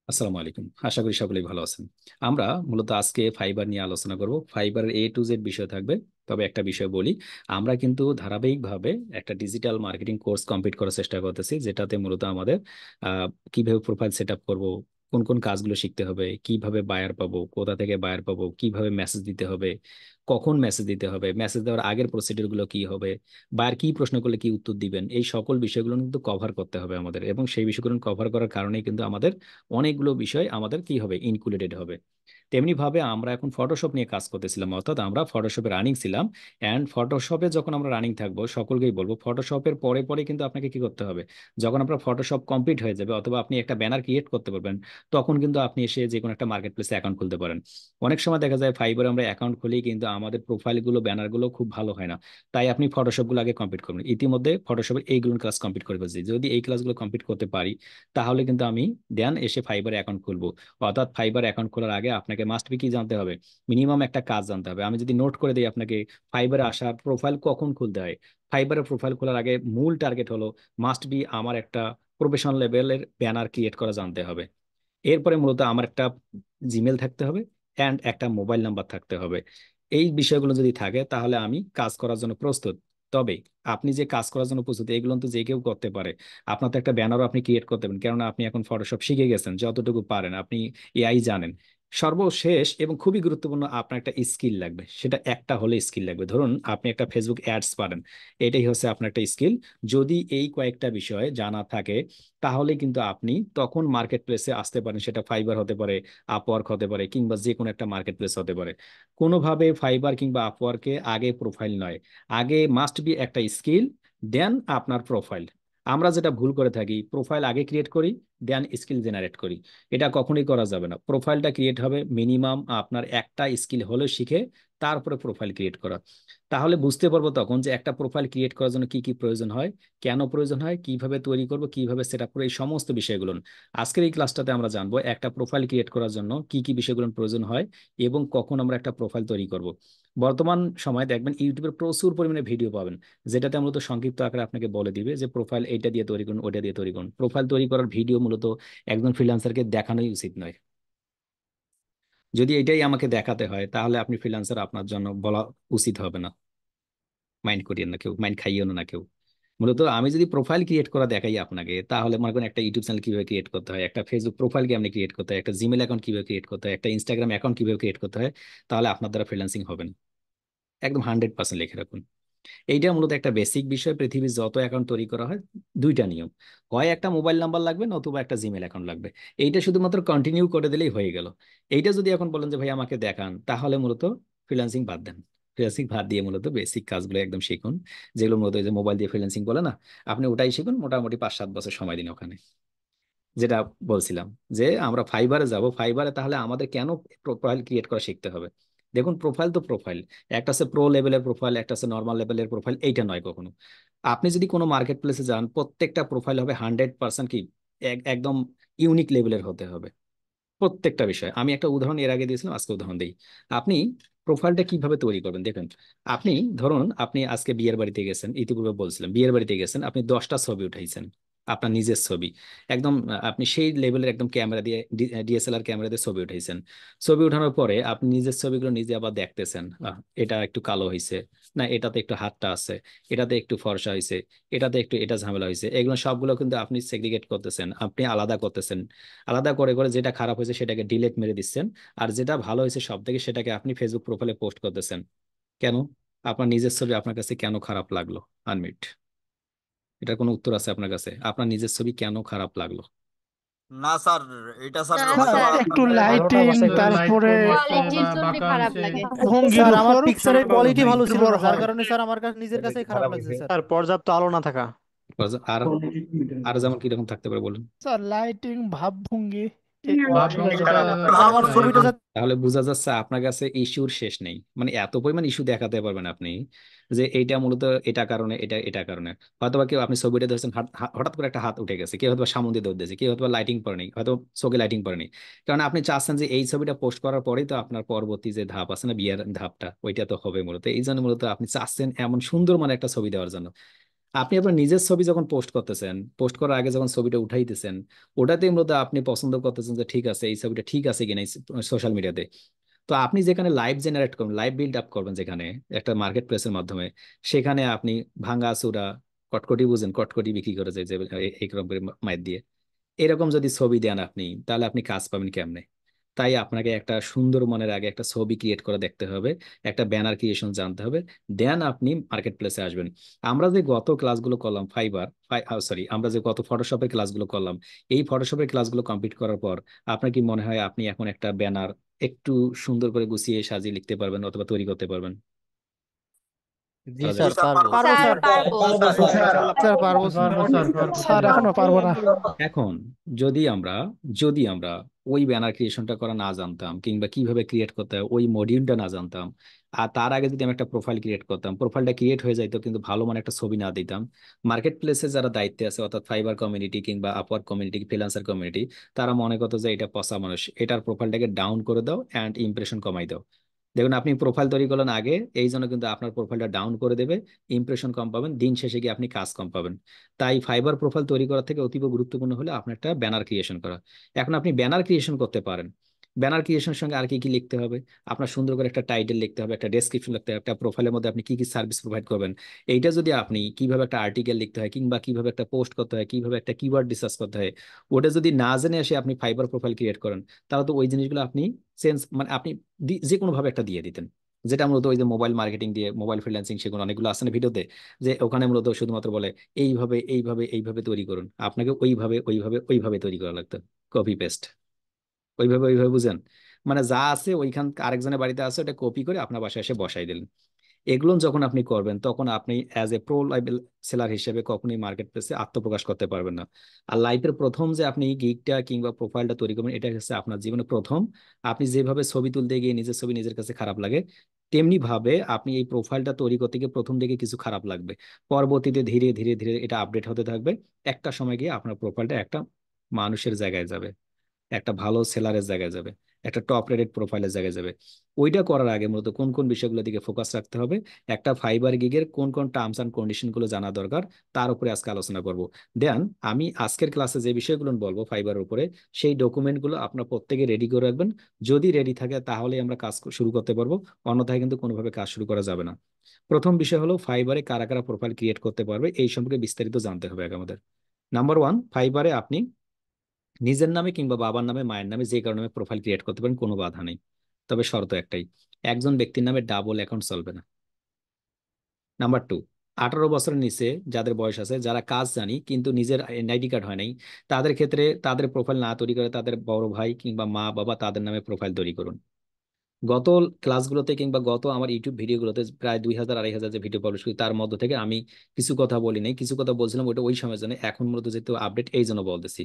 আসসালামু আলাইকুম, আশা করি সকলেই ভালো আছেন। আমরা মূলত আজকে ফাইবার নিয়ে আলোচনা করব। ফাইবারের A to Z বিষয় থাকবে। তবে একটা বিষয় বলি, আমরা কিন্তু ধারাবাহিকভাবে একটা ডিজিটাল মার্কেটিং কোর্স কমপ্লিট করার চেষ্টা করতেছি, যেটাতে মূলত আমাদের কিভাবে প্রোফাইল সেট আপ করবো, কোন কোন কাজগুলো শিখতে হবে, কিভাবে বায়ার পাবো, কোথা থেকে বায়ার পাবো, কিভাবে মেসেজ দিতে হবে, কখন মেসেজ দিতে হবে, মেসেজ দেওয়ার আগের প্রসিডিউর গুলো কি হবে, বায়ার কি প্রশ্ন করলে কি উত্তর দিবেন, এই সকল বিষয়গুলো কিন্তু কভার করতে হবে আমাদের। এবং সেই বিষয়গুলো কভার করার কারণেই কিন্তু আমাদের অনেকগুলো বিষয় আমাদের কি হবে, ইনক্লুডেড হবে। তেমনি ভাবে আমরা এখন ফটোশপ নিয়ে কাজ করতেছিলাম, অর্থাৎ আমরা ফটোশপে রানিং ছিলাম। অ্যান্ড ফটোশপে যখন আমরা রানিং থাকবো, সকলকেই বলবো ফটোশপের পরে পরে কিন্তু আপনাকে কি করতে হবে, যখন আপনার ফটোশপ কমপ্লিট হয়ে যাবে অথবা আপনি একটা ব্যানার ক্রিয়েট করতে পারবেন, তখন কিন্তু আপনি এসে যে কোনো একটা মার্কেট প্লেসে অ্যাকাউন্ট খুলতে পারেন। অনেক সময় দেখা যায় ফাইবারে আমরা অ্যাকাউন্ট খুলি কিন্তু আমাদের প্রোফাইলগুলো ব্যানারগুলো খুব ভালো হয় না। তাই আপনি ফটোশপগুলো আগে কমপ্লিট করবেন। ইতিমধ্যে ফটোশপের এইগুলো ক্লাস কমপ্লিট করে ফেলছি, যদি এই ক্লাসগুলো কমপ্লিট করতে পারি তাহলে কিন্তু আমি দেন এসে ফাইবার অ্যাকাউন্ট খুলবো। অর্থাৎ ফাইবার অ্যাকাউন্ট খোলার আগে আপনাকে মাস্ট বি কি জানতে হবে, মিনিমাম একটা কাজ জানতে হবে। আমি যদি নোট করে দিই আপনাকে, ফাইবারে আসার প্রোফাইল কখন খুলতে হয়। ফাইবারের প্রোফাইল খোলার আগে মূল টার্গেট হলো মাস্ট বি আমার একটা প্রফেশনাল লেভেলের ব্যানার ক্রিয়েট করা জানতে হবে। এরপরে মূলত আমার একটা জিমেল থাকতে হবে অ্যান্ড একটা মোবাইল নাম্বার থাকতে হবে। এই বিষয়গুলো যদি থাকে তাহলে আমি কাজ করার জন্য প্রস্তুত। তবে আপনি যে কাজ করার জন্য প্রস্তুত এগুলো তো যে কেউ করতে পারে। আপনার তো একটা ব্যানারও আপনি ক্রিয়েট করতে পারেন, কেননা আপনি এখন ফটোশপ শিখে গেছেন, যতটুকু পারেন আপনি এআই জানেন। সর্বশেষ এবং খুবই গুরুত্বপূর্ণ, আপনার একটা স্কিল লাগবে, সেটা একটা হলে স্কিল লাগবে। ধরুন আপনি একটা ফেসবুক অ্যাডস পারেন, এটাই হচ্ছে আপনার একটা স্কিল। যদি এই কয়েকটা বিষয় জানা থাকে তাহলে কিন্তু আপনি তখন মার্কেট প্লেসে আসতে পারেন। সেটা ফাইবার হতে পারে, আপওয়ার্ক হতে পারে, কিংবা যে কোনো একটা মার্কেট প্লেস হতে পারে। কোনোভাবে ফাইবার কিংবা আপওয়ার্কে আগে প্রোফাইল নয়, আগে মাস্ট বি একটা স্কিল, দেন আপনার প্রোফাইল। আমরা যেটা ভুল করে থাকি, প্রোফাইল আগে ক্রিয়েট করি, দেন স্কিল জেনারেট করি। এটা কখনোই করা যাবে না। প্রোফাইলটা ক্রিয়েট হবে মিনিমাম আপনার একটা স্কিল হলেও শিখে, তারপরে প্রোফাইল ক্রিয়েট করা। তাহলে বুঝতে পারবো তখন যে একটা প্রোফাইল ক্রিয়েট করার জন্য কি কি প্রয়োজন হয়, কেন প্রয়োজন হয়, কিভাবে তৈরি করব, কিভাবে সেট আপ করবো, এই সমস্ত বিষয়গুলো আজকের এই ক্লাসটাতে আমরা জানবো। একটা প্রোফাইল ক্রিয়েট করার জন্য কি কি বিষয়গুলো প্রয়োজন হয় এবং কখন আমরা একটা প্রোফাইল তৈরি করব। বর্তমান সময়ে দেখবেন ইউটিউবে প্রচুর পরিমাণে ভিডিও পাবেন, যেটাতে মূলত সংক্ষিপ্ত আকারে আপনাকে বলে দিবে যে প্রোফাইল এইটা দিয়ে তৈরি করুন, ওইটা দিয়ে তৈরি করুন। প্রোফাইল তৈরি করার ভিডিও মূলত একজন ফ্রিল্যান্সারকে দেখানোই উচিত নয়। যদি এটাই আমাকে দেখাতে হয় তাহলে আপনি ফ্রিল্যান্সার, আপনার জন্য বলা উচিত হবে না। মাইন্ড করিয়েন না কেউ, মাইন্ড খাইয়েও না কেউ। মূলত আমি যদি প্রোফাইল ক্রিয়েট করা দেখাই আপনাকে, তাহলে মনে করেন একটা ইউটিউব চ্যানেল কিভাবে ক্রিয়েট করতে হয়, একটা ফেসবুক প্রোফাইল কেমনে ক্রিয়েট করতে হয়, একটা জিমেল অ্যাকাউন্ট কিভাবে ক্রিয়েট করতে হয়, একটা ইনস্টাগ্রাম অ্যাকাউন্ট কিভাবে ক্রিয়েট করতে হয়, তাহলে আপনার দ্বারা ফ্রিল্যান্সিং হবে না। একদম 100% লিখে রাখুন। এইটা মূলত একটা বেসিক বিষয়। পৃথিবীর যত অ্যাকাউন্ট তৈরি করা হয়, দুইটা নিয়ম, হয় একটা মোবাইল নাম্বার লাগবে নতুবা একটা জিমেল অ্যাকাউন্ট লাগবে। এইটা শুধুমাত্র কন্টিনিউ করে দিলেই হয়ে গেল। এইটা যদি এখন বলেন যে ভাই আমাকে দেখান, তাহলে মূলত ফ্রিল্যান্সিং বাদ দেন। ফ্রিল্যান্সিং বাদ দিয়ে মূলত বেসিক কাজগুলো একদম শিখুন, যেগুলো মূলত ওই যে মোবাইল দিয়ে ফ্রিল্যান্সিং বলে না, আপনি ওটাই শিখুন। মোটামুটি 5-7 বছর সময় দিন ওখানে। যেটা বলছিলাম যে আমরা ফাইবারে যাব, ফাইবারে তাহলে আমাদের কেন প্রোফাইল ক্রিয়েট করা শিখতে হবে। দেখুন প্রোফাইল তো প্রোফাইল, একটা আছে প্রো লেভেলের প্রোফাইল, একটা আছে নর্মাল লেভেলের প্রোফাইল, এইটা নয় কখনো। আপনি যদি কোনো মার্কেট প্লেসে যান, প্রত্যেকটা প্রোফাইল হবে 100% কি একদম ইউনিক লেভেলের হতে হবে। প্রত্যেকটা বিষয় আমি একটা উদাহরণ এর আগে দিয়েছিলাম, আজকে উদাহরণ দিই। আপনি প্রোফাইলটা কিভাবে তৈরি করবেন দেখেন। আপনি ধরুন আপনি আজকে বিয়ের বাড়িতে গেছেন, ইতিপূর্বে বলছিলাম বিয়ের বাড়িতে গেছেন, আপনি 10টা ছবি উঠাইছেন, আপনার নিজের ছবি। একদম আপনি সেই লেভেলের একদম ক্যামেরা দিয়ে, ডিএসএলআর ক্যামেরা দিয়ে ছবি উঠাইছেন। ছবি উঠানোর পরে আপনি নিজের ছবিগুলো নিজে আবার দেখতেছেন, এটা একটু কালো হয়েছে, না এটাতে একটু হাতটা আছে, এটাতে একটু ফর্সা হয়েছে, এটাতে একটু এটা ঝামেলা হয়েছে। এগুলো সবগুলো কিন্তু আপনি সেগ্রিগেট করতেছেন, আপনি আলাদা করতেছেন। আলাদা করে করে যেটা খারাপ হয়েছে সেটাকে ডিলেট মেরে দিচ্ছেন, আর যেটা ভালো হয়েছে সব থেকে সেটাকে আপনি ফেসবুক প্রোফাইলে পোস্ট করতেছেন। কেন? আপনার নিজের ছবি আপনার কাছে কেন খারাপ লাগলো? আনমিট, এটার কোনো উত্তর আছে আপনার কাছে? আপনার নিজের ছবি কেন খারাপ লাগলো? না স্যার, এটা স্যার না হয়তো স্যার বা একটু আপনাদের আলোটা লাইটিং, বাসায় লাইট তারপরে কম হচ্ছে বা আহ, বাঁকা একটু হচ্ছে। চুলটি খারাপ লাগে। ভঙ্গির স্যার আমার উপর পিকচারের সেরকম কোয়ালিটি ভালো ছিল নির্ভর না, যার হয়। কারণে স্যার আমার কাছে নিজের এটা কাছেই খারাপ খারাপ লাগছে হয়েছে। স্যার। স্যার পর্যাপ্ত আলো না থাকা। আর আর যেমন কিরকম থাকতে পারে বলুন। স্যার লাইটিং, ভাবভঙ্গি ঠিক আছে ভাবভঙ্গিটা স্যার। স্যার আমার আচ্ছা ছবিটা এরকম। স্যার। তাহলে বোঝা যাচ্ছে আপনার কাছে ইস্যুর শেষ নেই, মানে এত পরিমাণ ইস্যু দেখাতে পারবেন আপনি যে এইটা মূলত এটা কারণে, এটা এটা কারণে। হয়তোবা কেউ আপনি ছবিটা ধরছেন, হঠাৎ করে একটা হাত উঠে গেছে, কেউ হয়তো সামনে দিয়ে দৌড় দিয়েছে, কেউ হয়তো লাইটিং পড়েনি, হয়তো চোখে লাইটিং পড়েনি। কারণ আপনি চাচ্ছেন যে এই ছবিটা পোস্ট করার পরেই তো আপনার পরবর্তী যে ধাপ আছে না, বিয়ের ধাপটা, ওইটা তো হবে মূলত। এই জন্য মূলত আপনি চাচ্ছেন এমন সুন্দর মানে একটা ছবি দেওয়ার জন্য। আপনি আপনার নিজের ছবি যখন পোস্ট করতেছেন, পোস্ট করার আগে যখন ছবিটা উঠাইতেছেন, ওটাতে মূলত আপনি পছন্দ করতেছেন যে ঠিক আছে এই ছবিটা ঠিক আছে কিনা সোশ্যাল মিডিয়াতে। তো আপনি যেখানে লাইভ জেনারেট করবেন, লাইভ বিল্ড আপ করবেন যেখানে একটা মার্কেট প্লেসের মাধ্যমে, সেখানে আপনি ভাঙ্গা চূড়া কটকটি বুঝেন, কটকটি বিক্রি করে যায় যে এইরকম করে মাইর দিয়ে, এরকম যদি ছবি দেন আপনি, তাহলে আপনি কাজ পাবেন কেমনে? তাই আপনাকে একটা সুন্দর মনের আগে একটা ছবি ক্রিয়েট করে দেখতে হবে, একটা ব্যানার ক্রিয়েশন জানতে হবে, দেন আপনি মার্কেট প্লেসে আসবেন। আমরা যে গত ক্লাসগুলো করলাম ফাইবার, সরি, আমরা যে গত ফটোশপের ক্লাসগুলো করলাম, এই ফটোশপের ক্লাসগুলো কমপ্লিট করার পর আপনার কি মনে হয় আপনি এখন একটা ব্যানার একটু সুন্দর করে গুছিয়ে সাজিয়ে লিখতে পারবেন অথবা তৈরি করতে পারবেন? জি পারা জি যাবে? স্যার, স্যার, পারবো। পারবো পারবো স্যার। স্যার। পারবো স্যার। স্যার পারবো স্যার। স্যার এখনো পারবো না। এখন যদি আমরা ওই ব্যানার ক্রিয়েশনটা করা না জানতাম, কিংবা কিভাবে ক্রিয়েট করতে হয় ওই মডিউলটা না জানতাম, আর তার আগে যদি আমি একটা প্রোফাইল ক্রিয়েট করতাম, প্রোফাইলটা ক্রিয়েট হয়ে যাইতো কিন্তু ভালো মানে একটা ছবি না দিতাম, মার্কেট প্লেসে যারা দায়িত্বে আছে অর্থাৎ ফাইবার কমিউনিটি কিংবা আপওয়ার্ক কমিউনিটি, ফ্রিল্যান্সার কমিউনিটি, তারা মনে করতো যে এটা পচা মানুষ, এটার প্রোফাইলটাকে ডাউন করে দাও অ্যান্ড ইমপ্রেশন কমাই দাও। দেখুন, আপনি প্রোফাইল তৈরি করলেন আগে, এই জন্য কিন্তু আপনার প্রোফাইলটা ডাউন করে দেবে, ইমপ্রেশন কম পাবেন, দিন শেষে গিয়ে আপনি কাজ কম পাবেন। তাই ফাইবার প্রোফাইল তৈরি করার থেকে অতীব গুরুত্বপূর্ণ হলো আপনার একটা ব্যানার ক্রিয়েশন করা। এখন আপনি ব্যানার ক্রিয়েশন করতে পারেন, ব্যানার ক্রিয়েশনের সঙ্গে আর কি কি লিখতে হবে? আপনার সুন্দর করে একটা টাইটেল লিখতে হবে, একটা ডেসক্রিপশন লিখতে হবে, একটা প্রোফাইলের মধ্যে আপনি কি কি সার্ভিস প্রোভাইড করবেন, এইটা যদি আপনি কিভাবে একটা আর্টিকেল লিখতে হয় কিংবা কিভাবে একটা পোস্ট করতে হয়, কিভাবে একটা কিওয়ার্ড রিসার্চ করতে হয়, ওটা যদি না জেনে এসে আপনি ফাইবার প্রোফাইল ক্রিয়েট করেন, তাহলে তো ওই জিনিসগুলো আপনি চেঞ্জ মানে আপনি যে কোনো ভাবে একটা দিয়ে দিতেন। যেটা মূলত ওই যে মোবাইল মার্কেটিং দিয়ে, মোবাইল ফ্রিল্যান্সিং, সেগুলো অনেকগুলো আছে না ভিডিওতে, যে ওখানে মূলত শুধুমাত্র বলে এইভাবে এইভাবে এইভাবে তৈরি করুন, আপনাকে ওইভাবে ওইভাবে ওইভাবে তৈরি করা লাগতো, কপি পেস্ট, ওইভাবে ওইভাবে বুঝেন, মানে যা আছে ওইখান আরেকজনের বাড়িতে আছে ওটা কপি করে আপনার বাসায় এসে বসাই দিলেন। এগুলো যখন আপনি করবেন তখন আপনি as a pro level seller হিসেবে কখনোই মার্কেট প্লেসে আত্মপ্রকাশ করতে পারবেন না। আর লাইফের প্রথম যে আপনি গিগটা কিংবা প্রোফাইলটা তৈরি করবেন, এটা হচ্ছে আপনার জীবনে প্রথম। আপনি যেভাবে ছবি তুলতে গিয়ে নিজের ছবি নিজের কাছে খারাপ লাগে, তেমনি ভাবে আপনি এই প্রোফাইলটা তৈরি করতে গিয়ে প্রথম দিকে কিছু খারাপ লাগবে, পরবর্তীতে ধীরে ধীরে ধীরে এটা আপডেট হতে থাকবে, একটা সময় গিয়ে আপনার প্রোফাইলটা একটা মানুষের জায়গায় যাবে, একটা ভালো সেলারের জায়গায় যাবে, একটা টপ রেটেড প্রোফাইলের জায়গায় যাবে। ওইটা করার আগে মূলত কোন কোন বিষয়গুলোর দিকে ফোকাস রাখতে হবে, একটা ফাইবার গিগের কোন কোন টার্মস এন্ড কন্ডিশন গুলো জানা দরকার, তার উপরে আজকে আলোচনা করব। দেন আমি আজকের ক্লাসে যে বিষয়গুলো বলবো ফাইবারের উপরে, সেই ডকুমেন্টগুলো আপনার প্রত্যেকে রেডি করে রাখবেন। যদি রেডি থাকে তাহলে আমরা কাজ শুরু করতে পারবো, অন্যথায় কিন্তু কোনোভাবে কাজ শুরু করা যাবে না। প্রথম বিষয় হলো ফাইবারে কারা কারা প্রোফাইল ক্রিয়েট করতে পারবে, এই সম্পর্কে বিস্তারিত জানতে হবে আগে আমাদের। নাম্বার ওয়ান, ফাইবারে আপনি নিজের নামে কিংবা বাবার নামে, মায়ের নামে, যে কারণে প্রোফাইল ক্রিয়েট করতে পারেন, কোনো বাধা নেই। তবে শর্ত একটাই, একজন ব্যক্তির নামে ডাবল অ্যাকাউন্ট চলবে না। নাম্বার টু, 18 বছরের নিচে যাদের বয়স আছে, যারা কাজ জানি কিন্তু নিজের এনআইডি কার্ড হয় নাই, তাদের ক্ষেত্রে তাদের প্রোফাইল না তৈরি করে তাদের বড় ভাই কিংবা মা বাবা তাদের নামে প্রোফাইল তৈরি করুন। গত ক্লাসগুলোতে কিংবা গত আমার ইউটিউব ভিডিওগুলোতে প্রায় 2000 2500 যে ভিডিও পাবলিশ করি, তার মধ্যে থেকে আমি কিছু কথা বলি নাই, কিছু কথা বলছিলাম ওইটা ওই সময়ের জন্য, এখন মূলত যেহেতু আপডেট এই জন্য বলতেছি।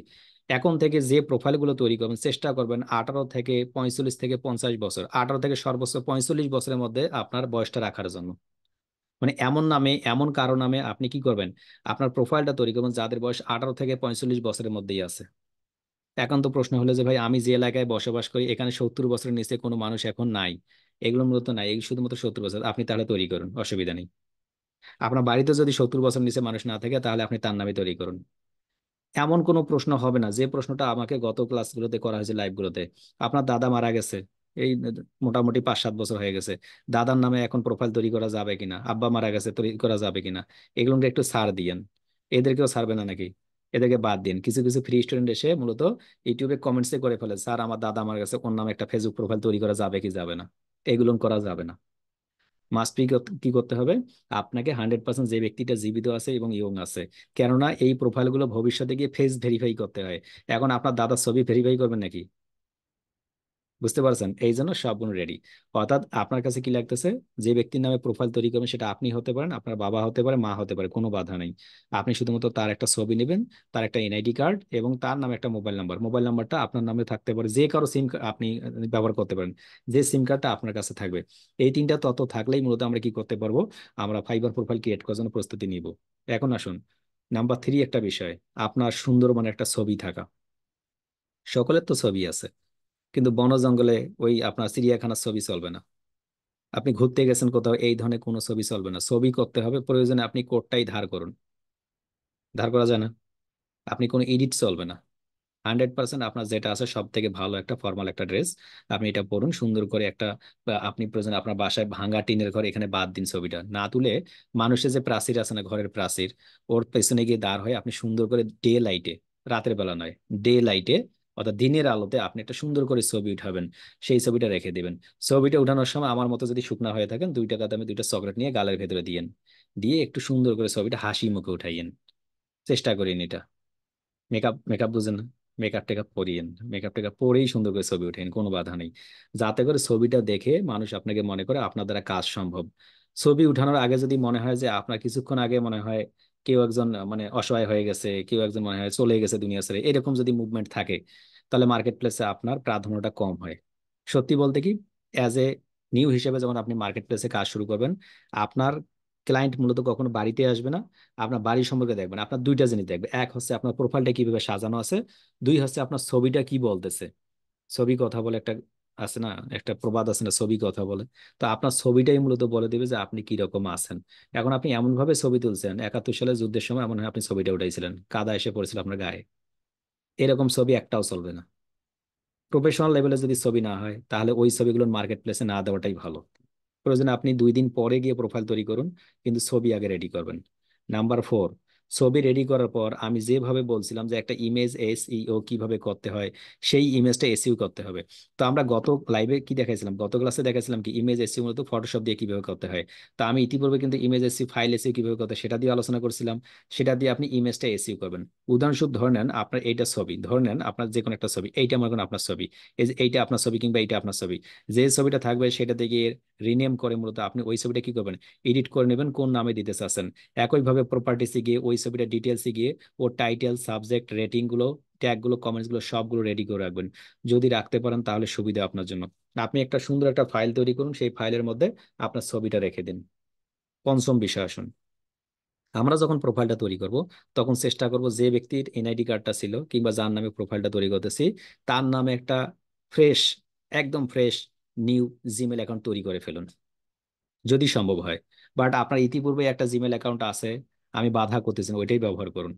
এখন থেকে যে প্রোফাইলগুলো তৈরি করবেন চেষ্টা করবেন 18 থেকে 45 থেকে 50 বছর, 18 থেকে সর্বোচ্চ 45 বছরের মধ্যে আপনার বয়সটা রাখার জন্য। মানে এমন নামে, এমন কারো নামে আপনি কি করবেন, আপনার প্রোফাইলটা তৈরি করবেন যাদের বয়স 18 থেকে 45 বছরের মধ্যেই আছে। এখন তো প্রশ্ন হলো যে ভাই আমি যে এলাকায় বসবাস করি এখানে 70 বছরের নিচে কোনো মানুষ এখন নাই, এগুলো মূলত নাই, এই শুধুমাত্র 70 বছর, আপনি তাহলে তৈরি করুন, অসুবিধা নেই। আপনার বাড়িতে যদি 70 বছর নিচে মানুষ না থাকে তাহলে আপনি তার নামে তৈরি করুন। এমন কোনো প্রশ্ন হবে না যে প্রশ্নটা আমাকে গত ক্লাসগুলোতে করা হয়েছে, লাইভগুলোতে, আপনার দাদা মারা গেছে, এই মোটামুটি 5-7 বছর হয়ে গেছে, দাদার নামে এখন প্রোফাইল তৈরি করা যাবে কিনা, আব্বা মারা গেছে তৈরি করা যাবে কিনা, এগুলোকে একটু ছাড় দিয়েন। এদেরকেও ছাড়বে না নাকি? এদেরকে বাদ দিন। কিছু কিছু ফ্রি স্টুডেন্ট এসে মূলত ইউটিউবে কমেন্টসে করে ফেলে, স্যার আমার দাদা মারা গেছে, ওর নামে একটা ফেসবুক প্রোফাইল তৈরি করা যাবে কি যাবে না? এগুলো করা যাবে না। মাস্ট বি কি করতে হবে, আপনাকে 100% যে ব্যক্তিটা জীবিত আছে এবং ইয়ং আছে, কেননা এই প্রোফাইলগুলো ভবিষ্যতে গিয়ে ফেস ভেরিফাই করতে হয়। এখন আপনার দাদার ছবি ভেরিফাই করবেন নাকি? বুঝতে পারছেন? এই জন্য সবগুলো রেডি। অর্থাৎ আপনার কাছে কি লাগতেছে, যে ব্যক্তির নামে প্রোফাইল তৈরি করবেন সেটা আপনি হতে পারেন, আপনার বাবা হতে পারে, মা হতে পারে, কোনো বাধা নেই। আপনি শুধুমাত্র তার একটা ছবি নেবেন, তার একটা এনআইডি কার্ড এবং তার নামে একটা মোবাইল নাম্বার, মোবাইল নাম্বারটা আপনার নামে থাকতে পারে, যে কারো সিম আপনি ব্যবহার করতে পারেন, যে সিম কার্ডটা আপনার কাছে থাকবে। এই তিনটা তথ্য থাকলেই মূলত আমরা কি করতে পারবো, আমরা ফাইবার প্রোফাইল ক্রিয়েট করার জন্য প্রস্তুতি নিব। এখন আসুন নাম্বার থ্রি, একটা বিষয়, আপনার সুন্দর মানে একটা ছবি থাকা। সকলের তো ছবি আছে, কিন্তু বন জঙ্গলে ওই আপনার চিড়িয়াখানার ছবি চলবে না। আপনি ঘুরতে গেছেন কোথাও, এই ধরনের কোনো ছবি চলবে না। ছবি করতে হবে, প্রয়োজনে আপনি কোটটাই ধার করুন, ধার করা যায় না। আপনি কোনো এডিট চলবে না। 100% আপনার যেটা আছে সব থেকে ভালো একটা ফর্মাল একটা ড্রেস, আপনি এটা পরুন সুন্দর করে একটা। বা আপনি প্রয়োজন আপনার বাসায় ভাঙা টিনের ঘর, এখানে বাদ দিন, ছবিটা না তুলে মানুষের যে প্রাচীর আছে না, ঘরের প্রাচীর, ওর পেছনে গিয়ে দাঁড় হয়ে আপনি সুন্দর করে ডে লাইটে, রাতের বেলা নয়, ডে লাইটে অর্থাৎ দিনের আলোতে আপনি একটা সুন্দর করে ছবি উঠাবেন। সেই ছবিটা রেখে দিবেন। ছবিটা উঠানোর সময় আমার মতো যদি শুকনা হয়ে থাকেন, 2 টাকা দামে 2টা চকলেট নিয়ে গালের ভেতরে দিয়েন, দিয়ে একটু সুন্দর করে ছবিটা হাসি মুখে উঠাইয়েন। চেষ্টা করিন এটা। মেকআপ মেকআপ বুঝেন না? মেকআপ টেকআপ পরিয়েন, মেকআপ টেকআপ পরেই সুন্দর করে ছবি ওঠেন, কোনো বাধা নেই। যাতে করে ছবিটা দেখে মানুষ আপনাকে মনে করে আপনার দ্বারা কাজ সম্ভব। ছবি উঠানোর আগে যদি মনে হয় যে আপনার কিছুক্ষণ আগে মনে হয় কেউ একজন মানে অসহায় হয়ে গেছে, কেউ একজন মনে হয় চলে গেছে দুনিয়া ছেড়ে, এরকম যদি মুভমেন্ট থাকে, তাহলে মার্কেট প্লেসে আপনার প্রাধান্যটা কম হয়। সত্যি বলতে কি, অ্যাজ এ নিউ হিসেবে যখন আপনি মার্কেট প্লেসে কাজ শুরু করবেন, আপনার ক্লায়েন্ট মূলত কখনো বাড়িতে আসবে না, আপনার বাড়ি সম্পর্কে দেখবেন। আপনার 2টা জিনিস দেখবে, এক হচ্ছে আপনার প্রোফাইলটা কিভাবে সাজানো আছে, দুই হচ্ছে আপনার ছবিটা কি বলতেছে। ছবি কথা বলে একটা আছে না, একটা প্রবাদ আছে না, ছবি কথা বলে। তো আপনার ছবিটাই মূলত বলে দিবে যে আপনি কি রকম আছেন। এখন আপনি এমন ভাবে ছবি তুলছেন, 71 সালে যুদ্ধের সময় এমন হয় আপনি ছবিটা উঠাইছিলেন, কাদা এসে পড়েছিল আপনার গায়ে। এরকম ছবি একটাও চলবে না। প্রফেশনাল লেভেলে যদি ছবি না হয়, তাহলে ওই ছবিগুলো মার্কেট প্লেসে না দেওয়াটাই ভালো। প্রয়োজনে আপনি 2 দিন পরে গিয়ে প্রোফাইল তৈরি করুন, কিন্তু ছবি আগে রেডি করবেন। নাম্বার 4, ছবি রেডি করার পর আমি যেভাবে বলছিলাম যে একটা ইমেজ এসইও কিভাবে করতে হয়, সেই ইমেজটা এসইও করতে হবে। তো আমরা গত লাইভে কি দেখাইছিলাম, গত ক্লাসে দেখাইছিলাম কি ইমেজ এসইও মূলত ফটোশপ দিয়ে কিভাবে করতে হয়। তা আমি ইতিপূর্বে কিন্তু ইমেজ এসইও, ফাইল এসইও কিভাবে করতে হয় সেটা দিয়ে আলোচনা করছিলাম। সেটা দিয়ে আপনি ইমেজটা এসইও করবেন। উদাহরণস্বরূপ ধরে নেন আপনার এইটা ছবি, ধরে নেন আপনার যে কোনো একটা ছবি, এইটা মনে করেন আপনার ছবি, এই যে এইটা আপনার ছবি কিংবা এইটা আপনার ছবি। যে ছবিটা থাকবে সেটা থেকে রিনেম করে মূলত আপনি ওই ছবিটা কি করবেন, এডিট করে নেবেন কোন নামে দিতে চাচ্ছেন। একইভাবে প্রপার্টিসে গিয়ে ওই ছবিটা ডিটেলসে গিয়ে ওর টাইটেল, সাবজেক্ট, রেটিং গুলো, ট্যাগ গুলো, কমেন্টস গুলো সবগুলো রেডি করে রাখবেন। যদি রাখতে পারেন তাহলে সুবিধা আপনার জন্য। আপনি একটা সুন্দর একটা ফাইল তৈরি করুন, সেই ফাইলের মধ্যে আপনার ছবিটা রেখে দিন। পঞ্চম বিষয় আসুন, আমরা যখন প্রোফাইলটা তৈরি করব, তখন চেষ্টা করব যে ব্যক্তির এনআইডি কার্ডটা ছিল কিংবা যার নামে প্রোফাইলটা তৈরি করতেছি, তার নামে একটা ফ্রেশ, একদম ফ্রেশ নিউ জিমেল অ্যাকাউন্ট তৈরি করে ফেলুন যদি সম্ভব হয়। বাট আপনার ইতিপূর্বে একটা জিমেল অ্যাকাউন্ট আছে, আমি বাধা করতেছি না, ওইটাই ব্যবহার করুন,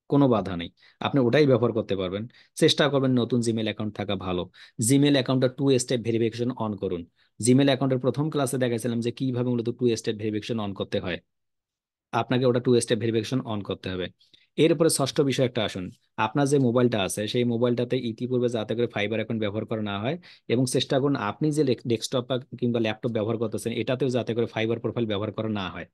কোনো বাধা নেই। আপনি ওটাই ব্যবহার করতে পারবেন। চেষ্টা করবেন নতুন জিমেল অ্যাকাউন্ট থাকা ভালো। জিমেল অ্যাকাউন্টটা 2 স্টেপ ভেরিফিকেশন অন করুন। জিমেল অ্যাকাউন্টের প্রথম ক্লাসে দেখাইছিলাম যে কিভাবে মূলত 2 স্টেপ ভেরিফিকেশন অন করতে হয়। আপনাকে ওটা 2 স্টেপ ভেরিফিকেশন অন করতে হবে। এরপরে ষষ্ঠ বিষয় একটা আসুন, আপনার যে মোবাইলটা আছে সেই মোবাইলটাতে ইতিপূর্বে যাতে করে ফাইবার অ্যাকাউন্ট ব্যবহার করা না হয়, এবং চেষ্টা করুন আপনি যে ডেস্কটপ কিংবা ল্যাপটপ ব্যবহার করতেছেন এটাতেও যাতে করে ফাইবার প্রোফাইল ব্যবহার করা না হয়।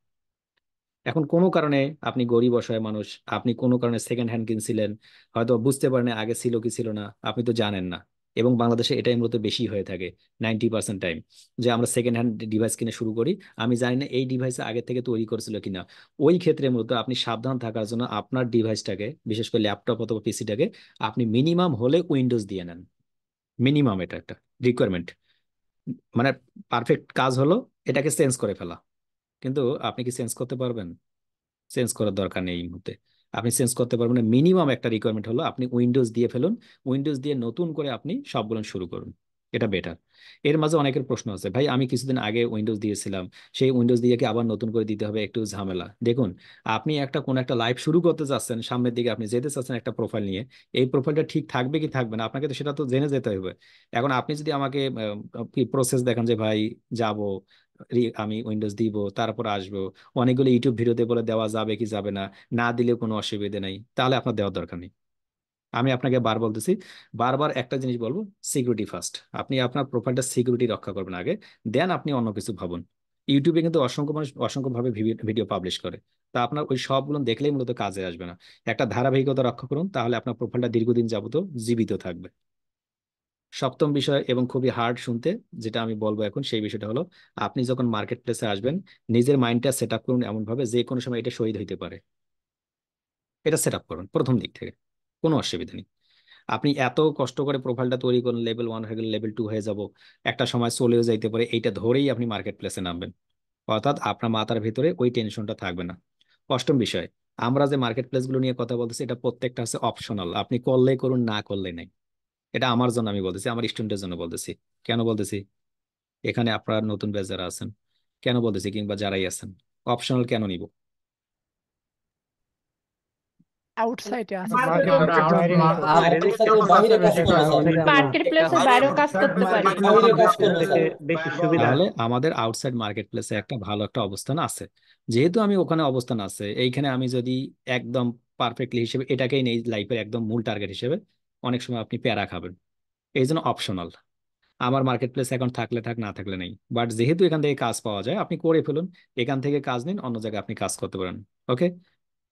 এখন কোনো কারণে আপনি গরিব অসহায় মানুষ, আপনি কোনো কারণে সেকেন্ড হ্যান্ড কিনছিলেন, হয়তো বুঝতে পারেন আগে ছিল কি ছিল না, আপনি তো জানেন না। এবং বাংলাদেশে এটাই মূলত বেশি হয়ে থাকে 90% টাইম, যে আমরা সেকেন্ড হ্যান্ড ডিভাইস কিনে শুরু করি, আমি জানি না এই ডিভাইস আগে থেকে তৈরি করেছিল কিনা। ওই ক্ষেত্রে মূলত আপনি সাবধান থাকার জন্য আপনার ডিভাইসটাকে, বিশেষ করে ল্যাপটপ অথবা পিসিটাকে, আপনি মিনিমাম হলে উইন্ডোজ দিয়ে নেন। মিনিমাম এটা একটা রিকোয়ারমেন্ট। মানে পারফেক্ট কাজ হলো এটাকে চেঞ্জ করে ফেলা। কিন্তু আপনি কি চেঞ্জ করতে পারবেন? চেঞ্জ করার দরকার নেই এই মুহূর্তে। আপনি চেঞ্জ করতে পারবেন না, মিনিমাম একটা রিকোয়ারমেন্ট হলো আপনি উইন্ডোজ দিয়ে ফেলুন। উইন্ডোজ দিয়ে নতুন করে আপনি সবগুলো শুরু করুন। এটা বেটার। এর মাঝে অনেকের প্রশ্ন আছে, ভাই আমি কিছুদিন আগে উইন্ডোজ দিয়েছিলাম, সেই উইন্ডোজ দিয়ে কি আবার নতুন করে দিতে হবে? একটু ঝামেলা। দেখুন, আপনি একটা কোন একটা লাইভ শুরু করতে চাচ্ছেন, সামনের দিকে আপনি যেতে চাচ্ছেন একটা প্রোফাইল নিয়ে, এই প্রোফাইলটা ঠিক থাকবে কি থাকবে না আপনাকে তো সেটা তো জেনে যেতে হবে। এখন আপনি যদি আমাকে প্রসেস দেখান যে ভাই যাব, আমি উইন্ডোজ দিব তারপর আসবো, অনেকগুলো ইউটিউব ভিডিওতে বলে দেওয়া যাবে কি যাবে না, না দিলেও কোনো অসুবিধা নেই, তাহলে আপনার দেওয়ার দরকার নেই। আমি আপনাকে বার বলতেছি, বারবার একটা জিনিস বলবো, সিকিউরিটি ফার্স্ট। আপনি আপনার প্রোফাইলটা সিকিউরিটি রক্ষা করবেন আগে, দেন আপনি অন্য কিছু ভাবুন। ইউটিউবে কিন্তু অসংখ্য মানুষ অসংখ্য ভাবে ভিডিও পাবলিশ করে। তা আপনার ওই সবগুলো দেখলেই মূলত কাজে আসবে না। একটা ধারাবাহিকতা রক্ষা করুন, তাহলে আপনার প্রোফাইলটা দীর্ঘদিন যাবত জীবিত থাকবে। সপ্তম বিষয় এবং খুবই হার্ড শুনতে, যেটা আমি বলবো এখন, সেই বিষয়টা হলো, আপনি যখন মার্কেট প্লেসে আসবেন, নিজের মাইন্ডটা সেট আপ করুন এমন ভাবে যে কোনো সময় এটা শহীদ হইতে পারে। এটা সেট আপ করুন প্রথম দিক থেকে, কোনো অসুবিধা নেই। আপনি এত কষ্ট করে প্রোফাইলটা তৈরি করুন, লেভেল 1 হয়ে গেলে লেভেল 2 হয়ে যাব, একটা সময় চলেও যাইতে পারে, এইটা ধরেই আপনি মার্কেট প্লেসে নামবেন। অর্থাৎ আপনার মাথার ভিতরে ওই টেনশনটা থাকবে না। অষ্টম বিষয়, আমরা যে মার্কেট প্লেস গুলো নিয়ে কথা বলতেছি, এটা প্রত্যেকটা হচ্ছে অপশনাল, আপনি করলে করুন না করলে নাই। এটা আমার জন্য আমি বলতেছি, আমার স্টুডেন্টের জন্য বলতেছি। কেন বলতেছি? এখানে আপনার নতুন ব্যাচ যারা আছেন, কেন বলতেছি, কিংবা যারাই আছেন, অপশনাল কেন নিব? আউটসাইডে আছে মার্কেট স্যার প্লেসের বাইরে নিতে হবে। আউটসাইডের বাইরে কাজ করে স্যার। মার্কেট প্লেসের বাইরেও কাজ করতে পারি। বাইরে কাজ করবে থেকে স্যার। বেশি সুবিধা। তাহলে আমাদের আউটসাইড মার্কেট প্লেসে একটা ভালো একটা অবস্থান আছে। যেহেতু আমি ওখানে অবস্থান আছে, এইখানে আমি যদি একদম পারফেক্টলি হিসেবে এটাকেই নেই লাইফের একদম মূল টার্গেট হিসেবে, অনেক সময় আপনি প্যারা খাবেন। এই জন্য অপশনাল। আমার মার্কেট প্লেস অ্যাকাউন্ট থাকলে থাক, না থাকলে নেই, বাট যেহেতু এখান থেকে কাজ পাওয়া যায় আপনি করে ফেলুন। এখান থেকে কাজ নিন, অন্য জায়গায় আপনি কাজ করতে পারেন। ওকে।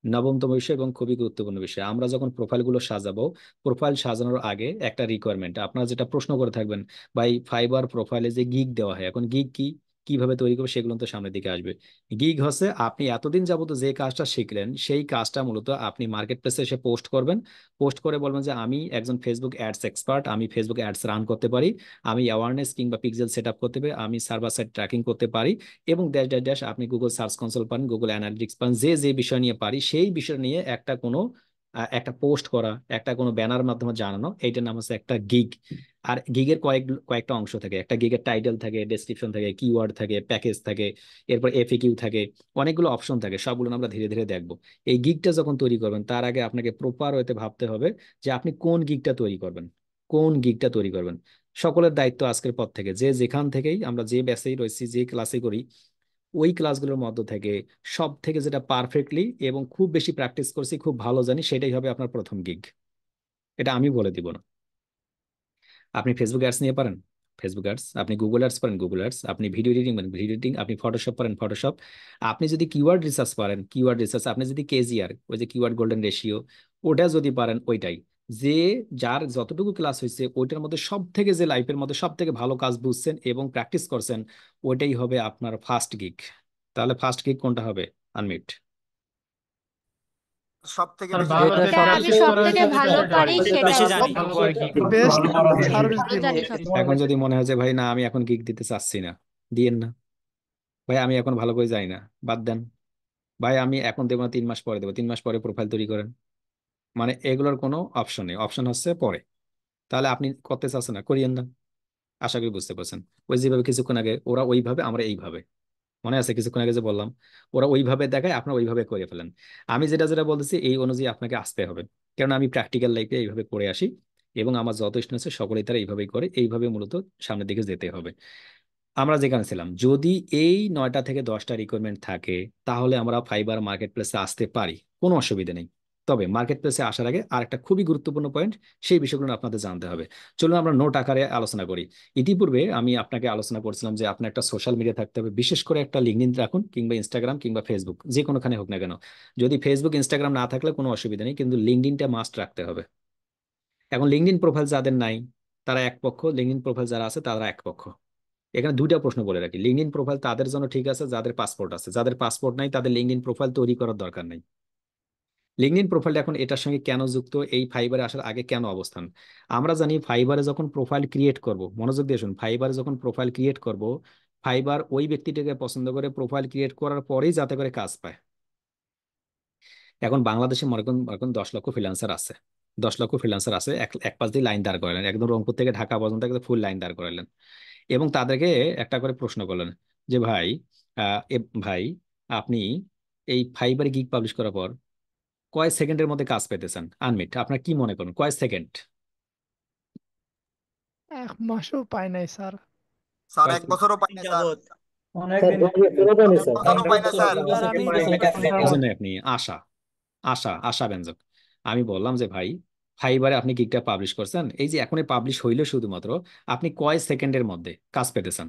নবমতম বিষয় এবং খুবই গুরুত্বপূর্ণ বিষয়, আমরা যখন প্রোফাইলগুলো সাজাবো, প্রোফাইল সাজানোর আগে একটা রিকোয়ারমেন্ট আপনারা যেটা প্রশ্ন করে থাকবেন, ভাই ফাইবার প্রোফাইলে যে গিগ দেওয়া হয়, এখন গিগ কি, কিভাবে তৈরি করবে, সেগুলো তো সামনের দিকে আসবে। গিগ হচ্ছে আপনি এতদিন যাবত যে কাজটা শিখলেন, সেই কাজটা মূলত আপনি মার্কেট প্লেসে এসে পোস্ট করবেন। পোস্ট করে বলবেন যে আমি একজন ফেসবুক অ্যাডস এক্সপার্ট, আমি ফেসবুক অ্যাডস রান করতে পারি, আমি অ্যাওয়ারনেস কিংবা পিক্সেল সেট আপ করতে পারি, আমি সার্ভার সাইড ট্র্যাকিং করতে পারি, এবং ড্যাশ ড্যাশ ড্যাশ আপনি গুগল সার্চ কনসোল পান, গুগল অ্যানালিটিক্স পান, যে যে বিষয় নিয়ে পারি সেই বিষয় নিয়ে একটা কোনো একটা পোস্ট করা, একটা কোনো ব্যানার মাধ্যমে জানানো, এইটার নাম হচ্ছে একটা গিগ। আর গিগের কয়েকটা অংশ থাকে। একটা গিগের টাইটেল থাকে, ডেসক্রিপশন থাকে, কিওয়ার্ড থাকে, প্যাকেজ থাকে, এরপর এফএকিউ থাকে, অনেকগুলো অপশন থাকে, সবগুলো আমরা ধীরে ধীরে দেখবো। এই গিগটা যখন তৈরি করবেন তার আগে আপনাকে প্রপার ওয়েতে ভাবতে হবে যে আপনি কোন গিগটা তৈরি করবেন, কোন গিগটা তৈরি করবেন। সকলের দায়িত্ব আজকের পর থেকে, যে যেখান থেকেই আমরা যে ব্যাচেই রয়েছি, যে ক্লাসে করি, ওই ক্লাসগুলোর মধ্য থেকে সব থেকে যেটা পারফেক্টলি এবং খুব বেশি প্র্যাকটিস করছি, খুব ভালো জানি, সেটাই হবে আপনার প্রথম গিগ। এটা আমি বলে দিব না। আপনি ফেসবুক অ্যাডস নিয়ে পারেন, ফেসবুক অ্যাডস, আপনি গুগল অ্যাডস পারেন, গুগল অ্যাডস, আপনি ভিডিও এডিটিং পারেন, ভিডিও এডিটিং, আপনি ফটোশপ পারেন, ফটোশপ, আপনি যদি কিওয়ার্ড রিসার্চ পারেন, কিওয়ার্ড রিসার্চ, আপনি যদি কেজিআর, ওই যে কিওয়ার্ড গোল্ডেন রেশিও, ওটা যদি পারেন, ওইটাই, যে যার যতটুকু ক্লাস হয়েছে ওইটার মধ্যে সব থেকে, যে লাইফের মধ্যে সব থেকে ভালো কাজ বুঝছেন এবং প্র্যাকটিস করছেন, ওইটাই হবে আপনার ফার্স্ট গিগ। তাহলে ফার্স্ট গিগ কোনটা হবে? আনমিট। সব থেকে স্যার বেশি ভালো যেটা আমি সব থেকে ভালো পারি সেটা বেশি হবে। জানি। বেস্ট সার্ভিস ভালো দিব জানি সব থেকে। এখন যদি মনে হয় যে ভাই না আমি এখন গিগ দিতে চাচ্ছি না, দিয়েন না। ভাই আমি এখন ভালো করে জানি না, বাদ দেন। ভাই আমি এখন দেবো না, 3 মাস পরে দেবো, 3 মাস পরে প্রোফাইল তৈরি করেন। মানে এগুলোর কোনো অপশন নেই, অপশন হচ্ছে পরে। তাহলে আপনি করতে চাচ্ছেন না, করিয়েন না। আশা করি বুঝতে পারছেন। ওই যেভাবে কিছুক্ষণ আগে ওরা ওইভাবে, আমরা এইভাবে, মনে আছে কিছুক্ষণ আগে যে বললাম, ওরা ওইভাবে দেখায়, আপনারা ওইভাবে করে ফেলেন। আমি যেটা যেটা বলতেছি এই অনুযায়ী আপনাকে আসতে হবে, কারণ আমি প্র্যাকটিক্যাল লাইফে এইভাবে করে আসি, এবং আমার যত স্টুডেন্ট আছে সকলেই তারা এইভাবেই করে, এইভাবে মূলত সামনের দিকে যেতে হবে। আমরা যেখানে ছিলাম, যদি এই 9টা থেকে 10টা রিকোয়ারমেন্ট থাকে, তাহলে আমরা ফাইবার মার্কেট প্লেসে আসতে পারি, কোনো অসুবিধা নেই। তবে মার্কেট প্লেসে আসার আগে আরেকটা খুবই গুরুত্বপূর্ণ পয়েন্ট, সেই বিষয়গুলো আপনাদের জানতে হবে। চলুন আমরা নোট আকারে আলোচনা করি। ইতিপূর্বে আমি আপনাকে আলোচনা করছিলাম যে আপনার একটা সোশ্যাল মিডিয়া থাকতে হবে, বিশেষ করে একটা লিঙ্কডইন রাখুন, কিংবা ইনস্টাগ্রাম কিংবা ফেসবুক, যে কোনোখানে হোক না কেন। যদি ফেসবুক ইনস্টাগ্রাম না থাকলে কোনো অসুবিধা নেই, কিন্তু লিঙ্কডইনটা মাস্ট রাখতে হবে। এখন লিঙ্কডইন প্রোফাইল যাদের নাই তারা এক পক্ষ, লিঙ্কডইন প্রোফাইল যারা আছে তারা এক পক্ষ। এখানে দুইটা প্রশ্ন বলে রাখি, লিঙ্কডইন প্রোফাইল তাদের জন্য ঠিক আছে যাদের পাসপোর্ট আছে, যাদের পাসপোর্ট নাই তাদের লিঙ্কডইন প্রোফাইল তৈরি করার দরকার নাই। লিঙ্কডইন প্রোফাইলটা এখন এটার সঙ্গে কেন যুক্ত, এই ফাইবারে আসার আগে কেন অবস্থান? আমরা জানি ফাইবারে যখন প্রোফাইল ক্রিয়েট করব, মনোযোগ দিয়ে শুনুন, ফাইবারে যখন প্রোফাইল ক্রিয়েট করব, ফাইবার ওই ব্যক্তিটাকে পছন্দ করে প্রোফাইল ক্রিয়েট করার পরেই যাতে করে কাজ পায়। এখন বাংলাদেশে মনে করেন 10 লক্ষ ফ্রিল্যান্সার আছে, 10 লক্ষ ফ্রিল্যান্সার আছে, এক পাশ দিয়ে লাইন দাঁড় করালেন, একদম রংপুর থেকে ঢাকা পর্যন্ত একদম ফুল লাইন দাঁড় করালেন, এবং তাদেরকে একটা করে প্রশ্ন করলেন যে ভাই, ভাই আপনি এই ফাইবারে গিগ পাবলিশ করার পর কয় সেকেন্ডের মধ্যে কাজ পেতেছেন? আনমিট, আপনার কি মনে করেন কয় সেকেন্ড? 1 মাসও পাই নাই স্যার। স্যার কয় 1 বছরও পাই না স্যার, অনেকদিন 1 বছরও পাই না স্যার। স্যার আমি বুঝেন আপনি? আশা, আশা, আশাব্যঞ্জক। আমি বললাম যে ভাই ফাইবারে আপনি গিগটা পাবলিশ করছেন, এই যে এখনই পাবলিশ হইলো শুধুমাত্র, আপনি কয় সেকেন্ডের মধ্যে কাজ পেতেছেন?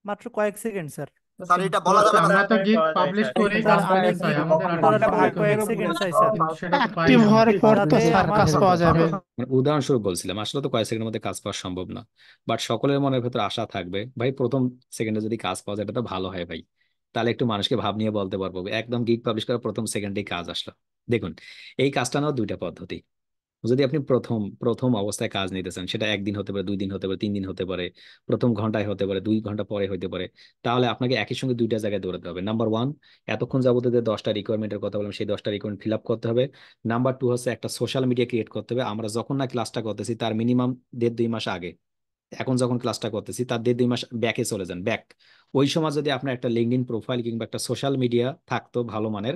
মাত্র কয়েক সেকেন্ড স্যার। স্যার এটা বলা যাবে না আমরা স্যার। তো গিগ পাবলিশ করেই স্যার কাজ আমি পেতে চাই, গিগ আমাদের করার আর্টিকেল কয়েক সেকেন্ড চাই স্যার। কিন্তু সেটা তো পাই অ্যাক্টিভ না। হওয়ার পর তো যাতে স্যার কাজ পাওয়া যাবে। মানে উদাহরণস্বরূপ বলছিলাম, আসলে তো কয়েক সেকেন্ডের মধ্যে কাজ পাওয়া সম্ভব না, বাট সকলের মনের ভেতর আশা থাকবে ভাই প্রথম সেকেন্ডে যদি কাজ পাওয়া যায় এটা তো ভালো হয় ভাই, তাহলে একটু মানুষকে ভাব নিয়ে বলতে পারবো একদম গিগ পাবলিশ করার প্রথম সেকেন্ডেই কাজ আসলো। দেখুন, এই কাজটা নেওয়ার দুইটা পদ্ধতি। যদি আপনি প্রথম প্রথম অবস্থায় কাজ নিতেছেন, সেটা 1 দিন হতে পারে, 2 দিন হতে পারে, 3 দিন হতে পারে, প্রথম ঘন্টায় হতে পারে, 2 ঘন্টা পরে হতে পারে, তাহলে আপনাকে একই সঙ্গে দুইটা জায়গায় দৌড়াতে হবে। নাম্বার 1, এতক্ষণ যাবত যে 10টা রিকোয়ারমেন্টের কথা বললাম সেই 10টা রিকোয়ারমেন্ট ফিল আপ করতে হবে। নাম্বার 2 হচ্ছে একটা সোশ্যাল মিডিয়া ক্রিয়েট করতে হবে। আমরা যখন না ক্লাসটা করতেছি তার মিনিমাম 1.5-2 মাস আগে, এখন যখন ক্লাসটা করতেছি তার 1.5-2 মাস ব্যাকে চলে যান, ব্যাক। ওই সময় যদি আপনার একটা লিঙ্কডইন প্রোফাইল কিংবা একটা সোশ্যাল মিডিয়া থাকতো ভালো মানের,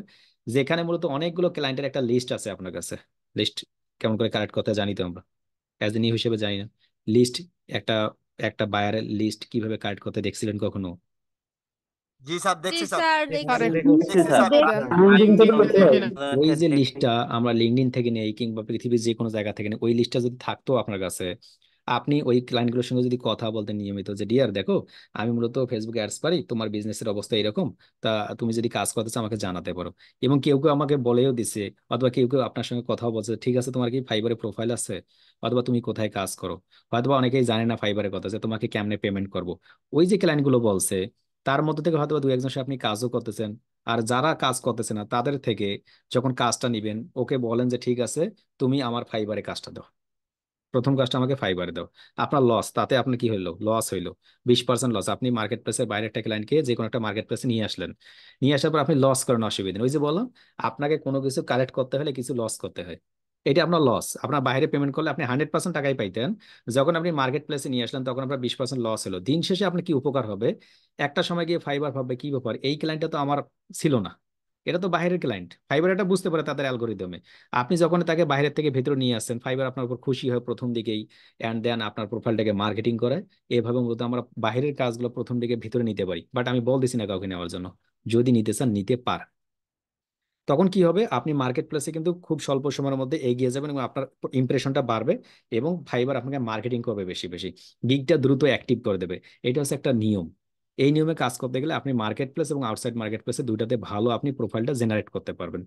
যেখানে মূলত অনেকগুলো ক্লায়েন্টের একটা লিস্ট আছে আপনার কাছে। লিস্ট কেমন করে কালেক্ট করতে জানি তো আমরা, অ্যাজ এ নিউ হিসেবে জানি না। লিস্ট, একটা একটা বায়ারের লিস্ট কিভাবে কালেক্ট করতে দেখছিলেন কখনো? জি স্যার, জি দেখছি স্যার। স্যার আরে দেখছি। দেখছি স্যার। ওই যে লিস্টটা আমরা লিঙ্কডইন থেকে নেই কিংবা পৃথিবীর যে কোনো জায়গা থেকে নেই, ওই লিস্টটা যদি থাকতো আপনার কাছে, আপনি ওই ক্লায়েন্টগুলোর সঙ্গে যদি কথা বলতেন নিয়মিত যে ডিয়ার দেখো, আমি মূলত ফেসবুকে অ্যাডস পারি, তোমার বিজনেসের অবস্থা এরকম, তা তুমি যদি কাজ করতে চাও আমাকে জানাতে পারো। এবং কেউ কেউ আমাকে বলেও দিছে, অথবা কেউ কেউ আপনার সঙ্গে কথা বলছে, ঠিক আছে তোমার কি ফাইবারে প্রোফাইল আছে, অথবা তুমি কোথায় কাজ করো। হয়তোবা অনেকেই জানে না ফাইবারের কথা, যে তোমাকে কেমনে পেমেন্ট করব। ওই যে ক্লায়েন্টগুলো বলছে, তার মধ্যে থেকে হয়তো দু একজন সাথে আপনি কাজও করতেছেন। আর যারা কাজ করতেছে না তাদের থেকে যখন কাজটা নিবেন, ওকে বলেন যে ঠিক আছে, তুমি আমার ফাইবারে কাজটা দাও, প্রথম কাজটা আমাকে ফাইবারে দাও। আপনার লস, তাতে আপনার কি হইলো? লস হইলো 20% লস। আপনি মার্কেট প্লেসের বাইরে একটা ক্লায়েন্টকে যে কোনো একটা মার্কেট প্লেসে নিয়ে আসলেন, নিয়ে আসার পর আপনি লস করেন, অসুবিধা নেই। ওই যে বললাম, আপনাকে কোনো কিছু কালেক্ট করতে হলে কিছু লস করতে হয়, এটা আপনার লস। আপনার বাইরে পেমেন্ট করলে আপনি 100% টাকাই পাইতেন, যখন আপনি মার্কেট প্লেসে নিয়ে আসলেন তখন আপনার 20% লস হলো। দিন শেষে আপনার কি উপকার হবে? একটা সময় গিয়ে ফাইবার ভাববে কি ব্যাপার, এই ক্লায়েন্টটা তো আমার ছিল না, এটা তো বাইরের ক্লায়েন্ট। ফাইবার এটা বুঝতে পারে তাদের অ্যালগোরিদমে। আপনি যখন তাকে বাইরের থেকে ভেতরে নিয়ে আসছেন, ফাইবার আপনার উপর খুশি হয় প্রথম দিকেই, অ্যান্ড দেন আপনার প্রোফাইলটাকে মার্কেটিং করে। এভাবে মূলত আমরা বাইরের কাজগুলো প্রথম দিকে ভিতরে নিতে পারি, বাট আমি বলতেছি না কাউকে নেওয়ার জন্য। যদি নিতে চান নিতে পার। তখন কি হবে, আপনি মার্কেট প্লেসে কিন্তু খুব স্বল্প সময়ের মধ্যে এগিয়ে যাবেন এবং আপনার ইমপ্রেশনটা বাড়বে, এবং ফাইবার আপনাকে মার্কেটিং করবে বেশি বেশি, গিগটা দ্রুত অ্যাক্টিভ করে দেবে। এটা হচ্ছে একটা নিয়ম। এই নিয়মে কাজ করতে গেলে আপনি মার্কেট প্লেস এবং আউটসাইড মার্কেট প্লেসে দুইটাতে ভালো আপনি প্রোফাইলটা জেনারেট করতে পারবেন।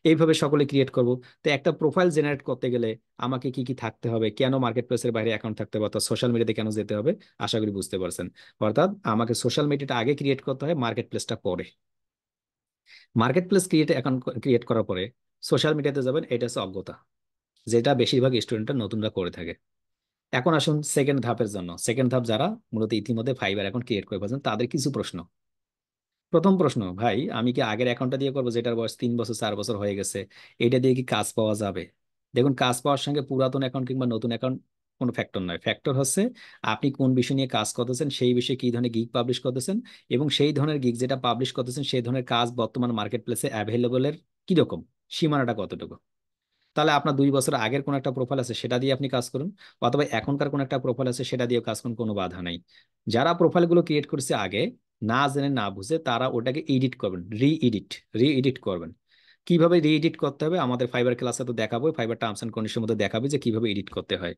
এইভাবে সকলে ক্রিয়েট করব। তো একটা প্রোফাইল জেনারেট করতে গেলে আমাকে কি কি থাকতে হবে, কেন মার্কেট প্লেসের বাইরে অ্যাকাউন্ট থাকতে হবে, অর্থাৎ সোশ্যাল মিডিয়াতে কেন যেতে হবে, আশা করি বুঝতে পারছেন। অর্থাৎ আমাকে সোশ্যাল মিডিয়াটা আগে ক্রিয়েট করতে হয়, মার্কেট প্লেসটা পরে। মার্কেট প্লেস অ্যাকাউন্ট ক্রিয়েট করার পরে সোশ্যাল মিডিয়াতে যাবেন, এটা হচ্ছে অজ্ঞতা, যেটা বেশিরভাগ স্টুডেন্টরা নতুনরা করে থাকে। এখন আসুন সেকেন্ড ধাপের জন্য। সেকেন্ড ধাপ যারা মূলত ইতিমধ্যে ফাইবার অ্যাকাউন্ট ক্রিয়েট করে ফেলছেন, তাদের কিছু প্রশ্ন। প্রথম প্রশ্ন, ভাই আমি কি আগের অ্যাকাউন্টটা দিয়ে করবো, যেটার বয়স 3 বছর 4 বছর হয়ে গেছে, এটা দিয়ে কি কাজ পাওয়া যাবে? দেখুন, কাজ পাওয়ার সঙ্গে পুরাতন অ্যাকাউন্ট কিংবা নতুন অ্যাকাউন্ট কোনো ফ্যাক্টর নয়। ফ্যাক্টর হচ্ছে আপনি কোন বিষয় নিয়ে কাজ করতেছেন, সেই বিষয়ে কি ধরনের গিগ পাবলিশ করতেছেন, এবং সেই ধরনের গিগ যেটা পাবলিশ করতেছেন সেই ধরনের কাজ বর্তমান মার্কেট প্লেসে অ্যাভেলেবলের কিরকম, সীমানাটা কতটুকু। তাহলে আপনার 2 বছর আগের কোন একটা প্রোফাইল আছে সেটা দিয়ে আপনি কাজ করুন, অথবা এখনকার কোন একটা প্রোফাইল আছে সেটা দিয়ে কাজ করুন, কোনো বাধা নাই। যারা প্রোফাইল গুলো ক্রিয়েট করছে আগে, না জেনে না বুঝে, তারা ওটাকে এডিট করবেন, রি এডিট করবেন। কিভাবে রি এডিট করতে হবে আমাদের ফাইবার ক্লাসে তো দেখাবো, ফাইবার টার্মস এন্ড কন্ডিশনের মধ্যে দেখাবে যে কিভাবে এডিট করতে হয়।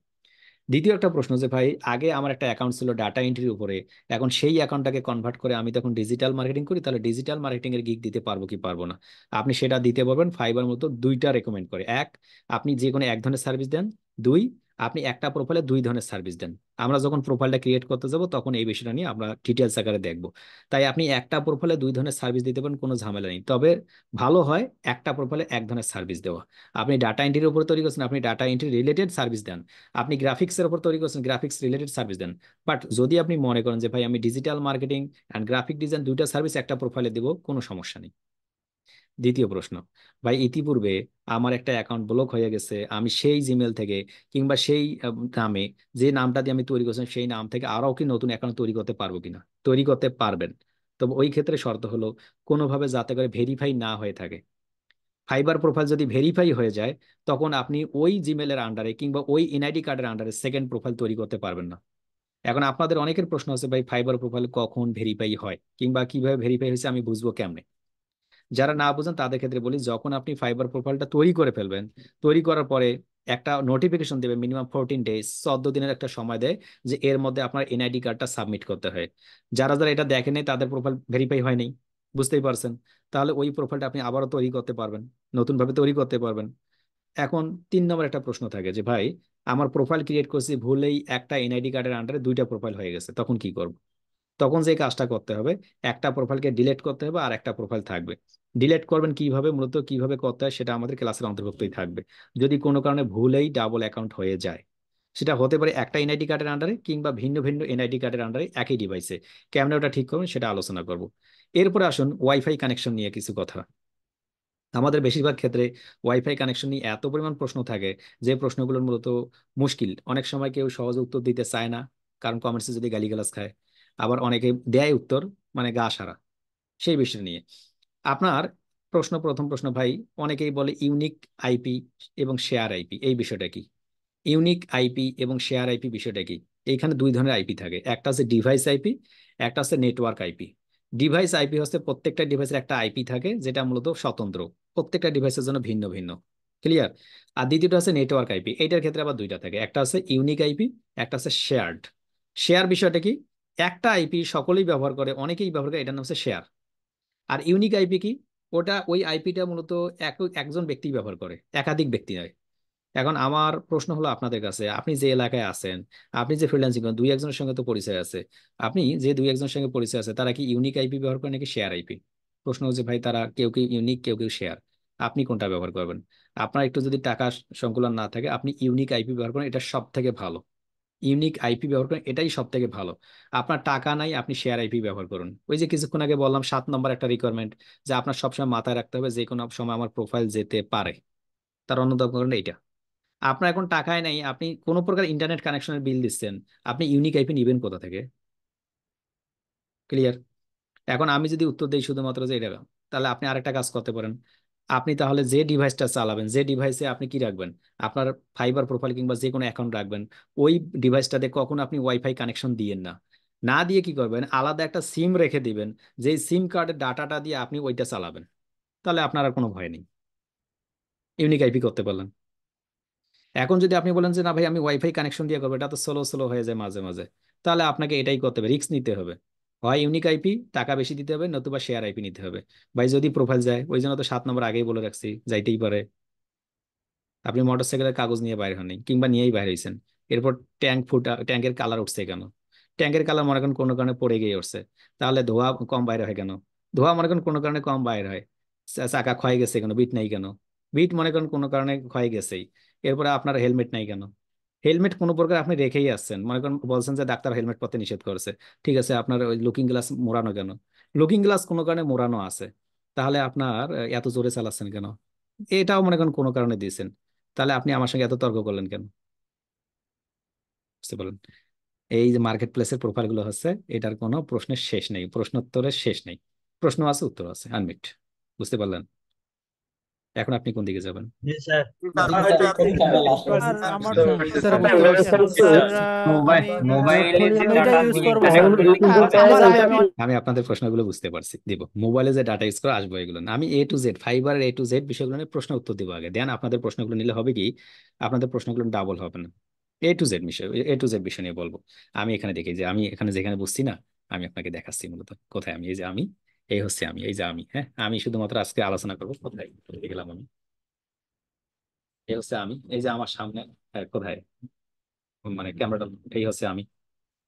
দ্বিতীয় একটা প্রশ্ন, যে ভাই আগে আমার একটা অ্যাকাউন্ট ছিল ডাটা এন্ট্রির উপরে, এখন সেই অ্যাকাউন্টটাকে কনভার্ট করে আমি তখন ডিজিটাল মার্কেটিং করি, তাহলে ডিজিটাল মার্কেটিং এর গিগ দিতে পারবো কি পারবো না? আপনি সেটা দিতে পারবেন। ফাইবার মতো দুইটা রেকমেন্ড করে, এক, আপনি যে কোনো এক ধরনের সার্ভিস দেন, দুই, আপনি একটা প্রোফাইলে দুই ধরনের সার্ভিস দেন। আমরা যখন প্রোফাইলটা ক্রিয়েট করতে যাব তখন এই বিষয়টা নিয়ে আমরা ডিটেলস আকারে দেখবো। তাই আপনি একটা প্রোফাইলে দুই ধরনের সার্ভিস দিতে পারেন, কোনো ঝামেলা নেই। তবে ভালো হয় একটা প্রোফাইলে এক ধরনের সার্ভিস দেওয়া। আপনি ডাটা এন্ট্রির উপর তৈরি করছেন, আপনি ডাটা এন্ট্রি রিলেটেড সার্ভিস দেন। আপনি গ্রাফিক্সের উপর তৈরি করছেন, গ্রাফিক্স রিলেটেড সার্ভিস দেন। বাট যদি আপনি মনে করেন যে ভাই আমি digital marketing and graphic design দুইটা সার্ভিস একটা প্রোফাইলে দেবো, কোনো সমস্যা নেই। দ্বিতীয় প্রশ্ন, ভাই ইতিপূর্বে আমার একটা অ্যাকাউন্ট ব্লক হয়ে গেছে, আমি সেই জিমেল থেকে কিংবা সেই নামে, যে নামটা দিয়ে আমি তৈরি করছিলাম সেই নাম থেকে আরও কি নতুন অ্যাকাউন্ট তৈরি করতে পারবো কিনা? তৈরি করতে পারবেন। তবে ওই ক্ষেত্রে শর্ত হলো কোনোভাবে যাতে করে ভেরিফাই না হয়ে থাকে। ফাইবার প্রোফাইল যদি ভেরিফাই হয়ে যায়, তখন আপনি ওই জিমেলের আন্ডারে কিংবা ওই এনআইডি কার্ডের আন্ডারে সেকেন্ড প্রোফাইল তৈরি করতে পারবেন না। এখন আপনাদের অনেকের প্রশ্ন আছে, ভাই ফাইবার প্রোফাইল কখন ভেরিফাই হয় কিংবা কিভাবে ভেরিফাই হয়েছে আমি বুঝবো কেমনে? যারা না বুঝেন তাদের ক্ষেত্রে বলি, যখন আপনি ফাইবার প্রোফাইলটা তৈরি করে ফেলবেন, তৈরি করার পরে একটা নোটিফিকেশন দেবে, মিনিমাম 14 ডেজ, 14 দিনের একটা সময় দেয়, যে এর মধ্যে আপনার এনআইডি কার্ডটা সাবমিট করতে হয়। যারা যারা এটা দেখেনি তাদের প্রোফাইল ভেরিফাই হয়নি, বুঝতেই পারছেন। তাহলে ওই প্রোফাইলটা আপনি আবারও তৈরি করতে পারবেন, নতুন ভাবে তৈরি করতে পারবেন। এখন 3 নম্বর একটা প্রশ্ন থাকে, যে ভাই আমার প্রোফাইল ক্রিয়েট করছি, ভুলেই একটা এনআইডি কার্ডের আন্ডারে দুইটা প্রোফাইল হয়ে গেছে, তখন কি করব? তখন যে কাজটা করতে হবে, একটা প্রোফাইলকে ডিলিট করতে হবে আর একটা প্রোফাইল থাকবে। ডিলিট করবেন কিভাবে, মূলত কিভাবে করতে হয় সেটা আমাদের ক্লাসের অন্তর্ভুক্তই থাকবে। যদি কোনো কারণে ভুলেই ডাবল অ্যাকাউন্ট হয়ে যায়, সেটা হতে পারে একটা এনআইডি কার্ডের আন্ডারে কিংবা ভিন্ন ভিন্ন এনআইডি কার্ডের আন্ডারে একই ডিভাইসে, কেমন ওটা ঠিক করবেন সেটা আলোচনা করব। এরপর আসুন ওয়াইফাই কানেকশন নিয়ে কিছু কথা। আমাদের বেশিরভাগ ক্ষেত্রে ওয়াইফাই কানেকশন নিয়ে এত পরিমাণ প্রশ্ন থাকে, যে প্রশ্নগুলোর মূলত মুশকিল, অনেক সময় কেউ সহজে উত্তর দিতে চায় না, কারণ কমেন্টসে যদি গালিগালাজ খায়। আবার অনেকে দেয় উত্তর, মানে গা সারা সেই বিষয় নিয়ে। আপনার প্রথম প্রশ্ন ভাই, অনেকেই বলে ইউনিক আইপি এবং শেয়ার আইপি, এই বিষয়টা কি? ইউনিক আইপি এবং শেয়ার আইপি বিষয়টা কি? এইখানে দুই ধরনের আইপি থাকে, একটা হচ্ছে ডিভাইস আইপি, একটা হচ্ছে নেটওয়ার্ক আইপি। ডিভাইস আইপি হচ্ছে প্রত্যেকটা ডিভাইসের একটা আইপি থাকে, যেটা মূলত স্বতন্ত্র, প্রত্যেকটা ডিভাইসের জন্য ভিন্ন ভিন্ন। ক্লিয়ার? আর দ্বিতীয়টা হচ্ছে নেটওয়ার্ক আইপি, এইটার ক্ষেত্রে আবার দুইটা থাকে, একটা হচ্ছে ইউনিক আইপি, একটা হচ্ছে শেয়ার্ড। শেয়ার বিষয়টা কি? একটা আইপি সকলেই ব্যবহার করে, অনেকেই ব্যবহার করে, এটার নাম হচ্ছে শেয়ার। আর ইউনিক আইপি কি? ওটা ওই আইপিটা মূলত একজন ব্যক্তি ব্যবহার করে, একাধিক ব্যক্তি নয়। এখন আমার প্রশ্ন হলো আপনাদের কাছে, আপনি যে এলাকায় আছেন, আপনি যে ফ্রিল্যান্সিং করেন, দুই একজনের সঙ্গে তো পরিচয় আছে, আপনি যে দুই একজনের সঙ্গে পরিচয় আছে, তারা কি ইউনিক আইপি ব্যবহার করে নাকি শেয়ার আইপি? প্রশ্ন হচ্ছে ভাই, তারা কেউ কেউ ইউনিক, কেউ কেউ শেয়ার, আপনি কোনটা ব্যবহার করবেন? আপনার একটু যদি টাকা সংকুলন না থাকে, আপনি ইউনিক আইপি ব্যবহার করেন, এটা সব থেকে ভালো। ইউনিক আইপি ব্যবহার করেন, এটাই সব থেকে ভালো। আপনার টাকা নাই, আপনি শেয়ার আইপি ব্যবহার করুন। ওই যে কিছুক্ষণ আগে বললাম 7 নম্বর একটা রিকোয়ারমেন্ট, যে আপনার সবসময় মাথায় রাখতে হবে যে কোনো সময় আমার প্রোফাইল যেতে পারে, তার অন্যতম কারণ এইটা। আপনার এখন টাকায় নাই, আপনি কোনো প্রকার ইন্টারনেট কানেকশনের বিল দিচ্ছেন, আপনি ইউনিক আইপি নিবেন কোথা থেকে? ক্লিয়ার? এখন আমি যদি উত্তর দিই শুধুমাত্র যে এটা, তাহলে আপনি আরেকটা কাজ করতে পারেন। আপনি তাহলে যে ডিভাইসটা চালাবেন, যে ডিভাইসে আপনি কি রাখবেন, আপনার ফাইবার প্রোফাইল কিংবা যে কোনো অ্যাকাউন্ট রাখবেন, ওই ডিভাইসটাতে কখনো আপনি ওয়াইফাই কানেকশন দিয়েন না। না দিয়ে কি করবেন, আলাদা একটা সিম রেখে দিবেন, যে সিম কার্ডের ডাটাটা দিয়ে আপনি ওইটা চালাবেন। তাহলে আপনার আর কোনো ভয় নেই, ইউনিক আইপি করতে পারলেন। এখন যদি আপনি বলেন যে না ভাই আমি ওয়াইফাই কানেকশন দিয়ে করবো, এটা তো স্লো স্লো হয়ে যায় মাঝে মাঝে, তাহলে আপনাকে এটাই করতে হবে, রিস্ক নিতে হবে। হয় ইউনিক আইপি, টাকা বেশি দিতে হবে, নতুবা শেয়ার আইপি নিতে হবে। ভাই যদি প্রোফাইল যায়, ওই জন্য তো 7 নম্বর আগেই বলে রাখছি, যাইতেই পারে। আপনি মোটরসাইকেলের কাগজ নিয়ে বাইরে হননি, কিংবা নিয়েই বাইরে হয়েছেন, এরপর ট্যাঙ্কের কালার উঠছে কেন? ট্যাঙ্কের কালার মনে করেন কোনো কারণে পড়ে গিয়ে উঠছে, তাহলে ধোঁয়া কম বাইরে হয় কেন? ধোঁয়া মনে করেন কোনো কারণে কম বাইরে হয়। চাকা ক্ষয় গেছে কেন? বিট নাই কেন? বিট মনে করেন কোনো কারণে ক্ষয় গেছেই। এরপরে আপনার হেলমেট নাই কেন? হেলমেট কোনো প্রকার আপনি রেখেই আসছেন, মনে করেন বলছেন যে ডাক্তার হেলমেট পরতে নিষেধ করেছে, ঠিক আছে, আপনার ওই লুকিং গ্লাস মোড়ানো কেন? লুকিং গ্লাস কোনো কারণে মোড়ানো আছে, তাহলে আপনার এত জোরে চালাচ্ছেন কেন? এটাও মনে করেন কোনো কারণে দিয়েছেন, তাহলে আপনি আমার সঙ্গে এত তর্ক করলেন কেন? বুঝতে পারলেন? এই যে মার্কেট প্লেসের প্রোফাইল গুলো হচ্ছে, এটার কোনো প্রশ্নের শেষ নেই, প্রশ্নোত্তরের শেষ নেই। প্রশ্ন আছে, উত্তর আছে, আনমিট। বুঝতে পারলেন? এখন আপনি কোন দিকে যাবেন? জি স্যার, স্যার আমার হুম, স্যার বুঝতে বুঝতে পারছি। পারছি স্যার। আমি আমি এটা ইউজ করবো স্যার। আমি আপনাদের প্রশ্নগুলো বুঝতে পারছি, দিব। মোবাইলে যে ডাটা ইউজ করে আসবো এগুলো না, আমি A to Z ফাইবারের A to Z বিষয়গুলো নিয়ে প্রশ্ন উত্তর দিব আগে, দেন আপনাদের প্রশ্নগুলো নিলে হবে কি, আপনাদের প্রশ্নগুলো ডাবল হবে না। A to Z বিষয় নিয়ে বলবো। আমি এখানে দেখি যে আমি এখানে যেখানে বুঝছি না, আমি আপনাকে দেখাচ্ছি মূলত কোথায় আমি। এই যে আমি, এই হচ্ছে আমি, এই যে আমি, হ্যাঁ আমি শুধুমাত্র আজকে আলোচনা করবো কোথায়, কোথায় গেলাম আমি, এই হচ্ছে আমি, এই যে আমার সামনে, হ্যাঁ, কোথায়, মানে ক্যামেরাটা, এই হচ্ছে আমি।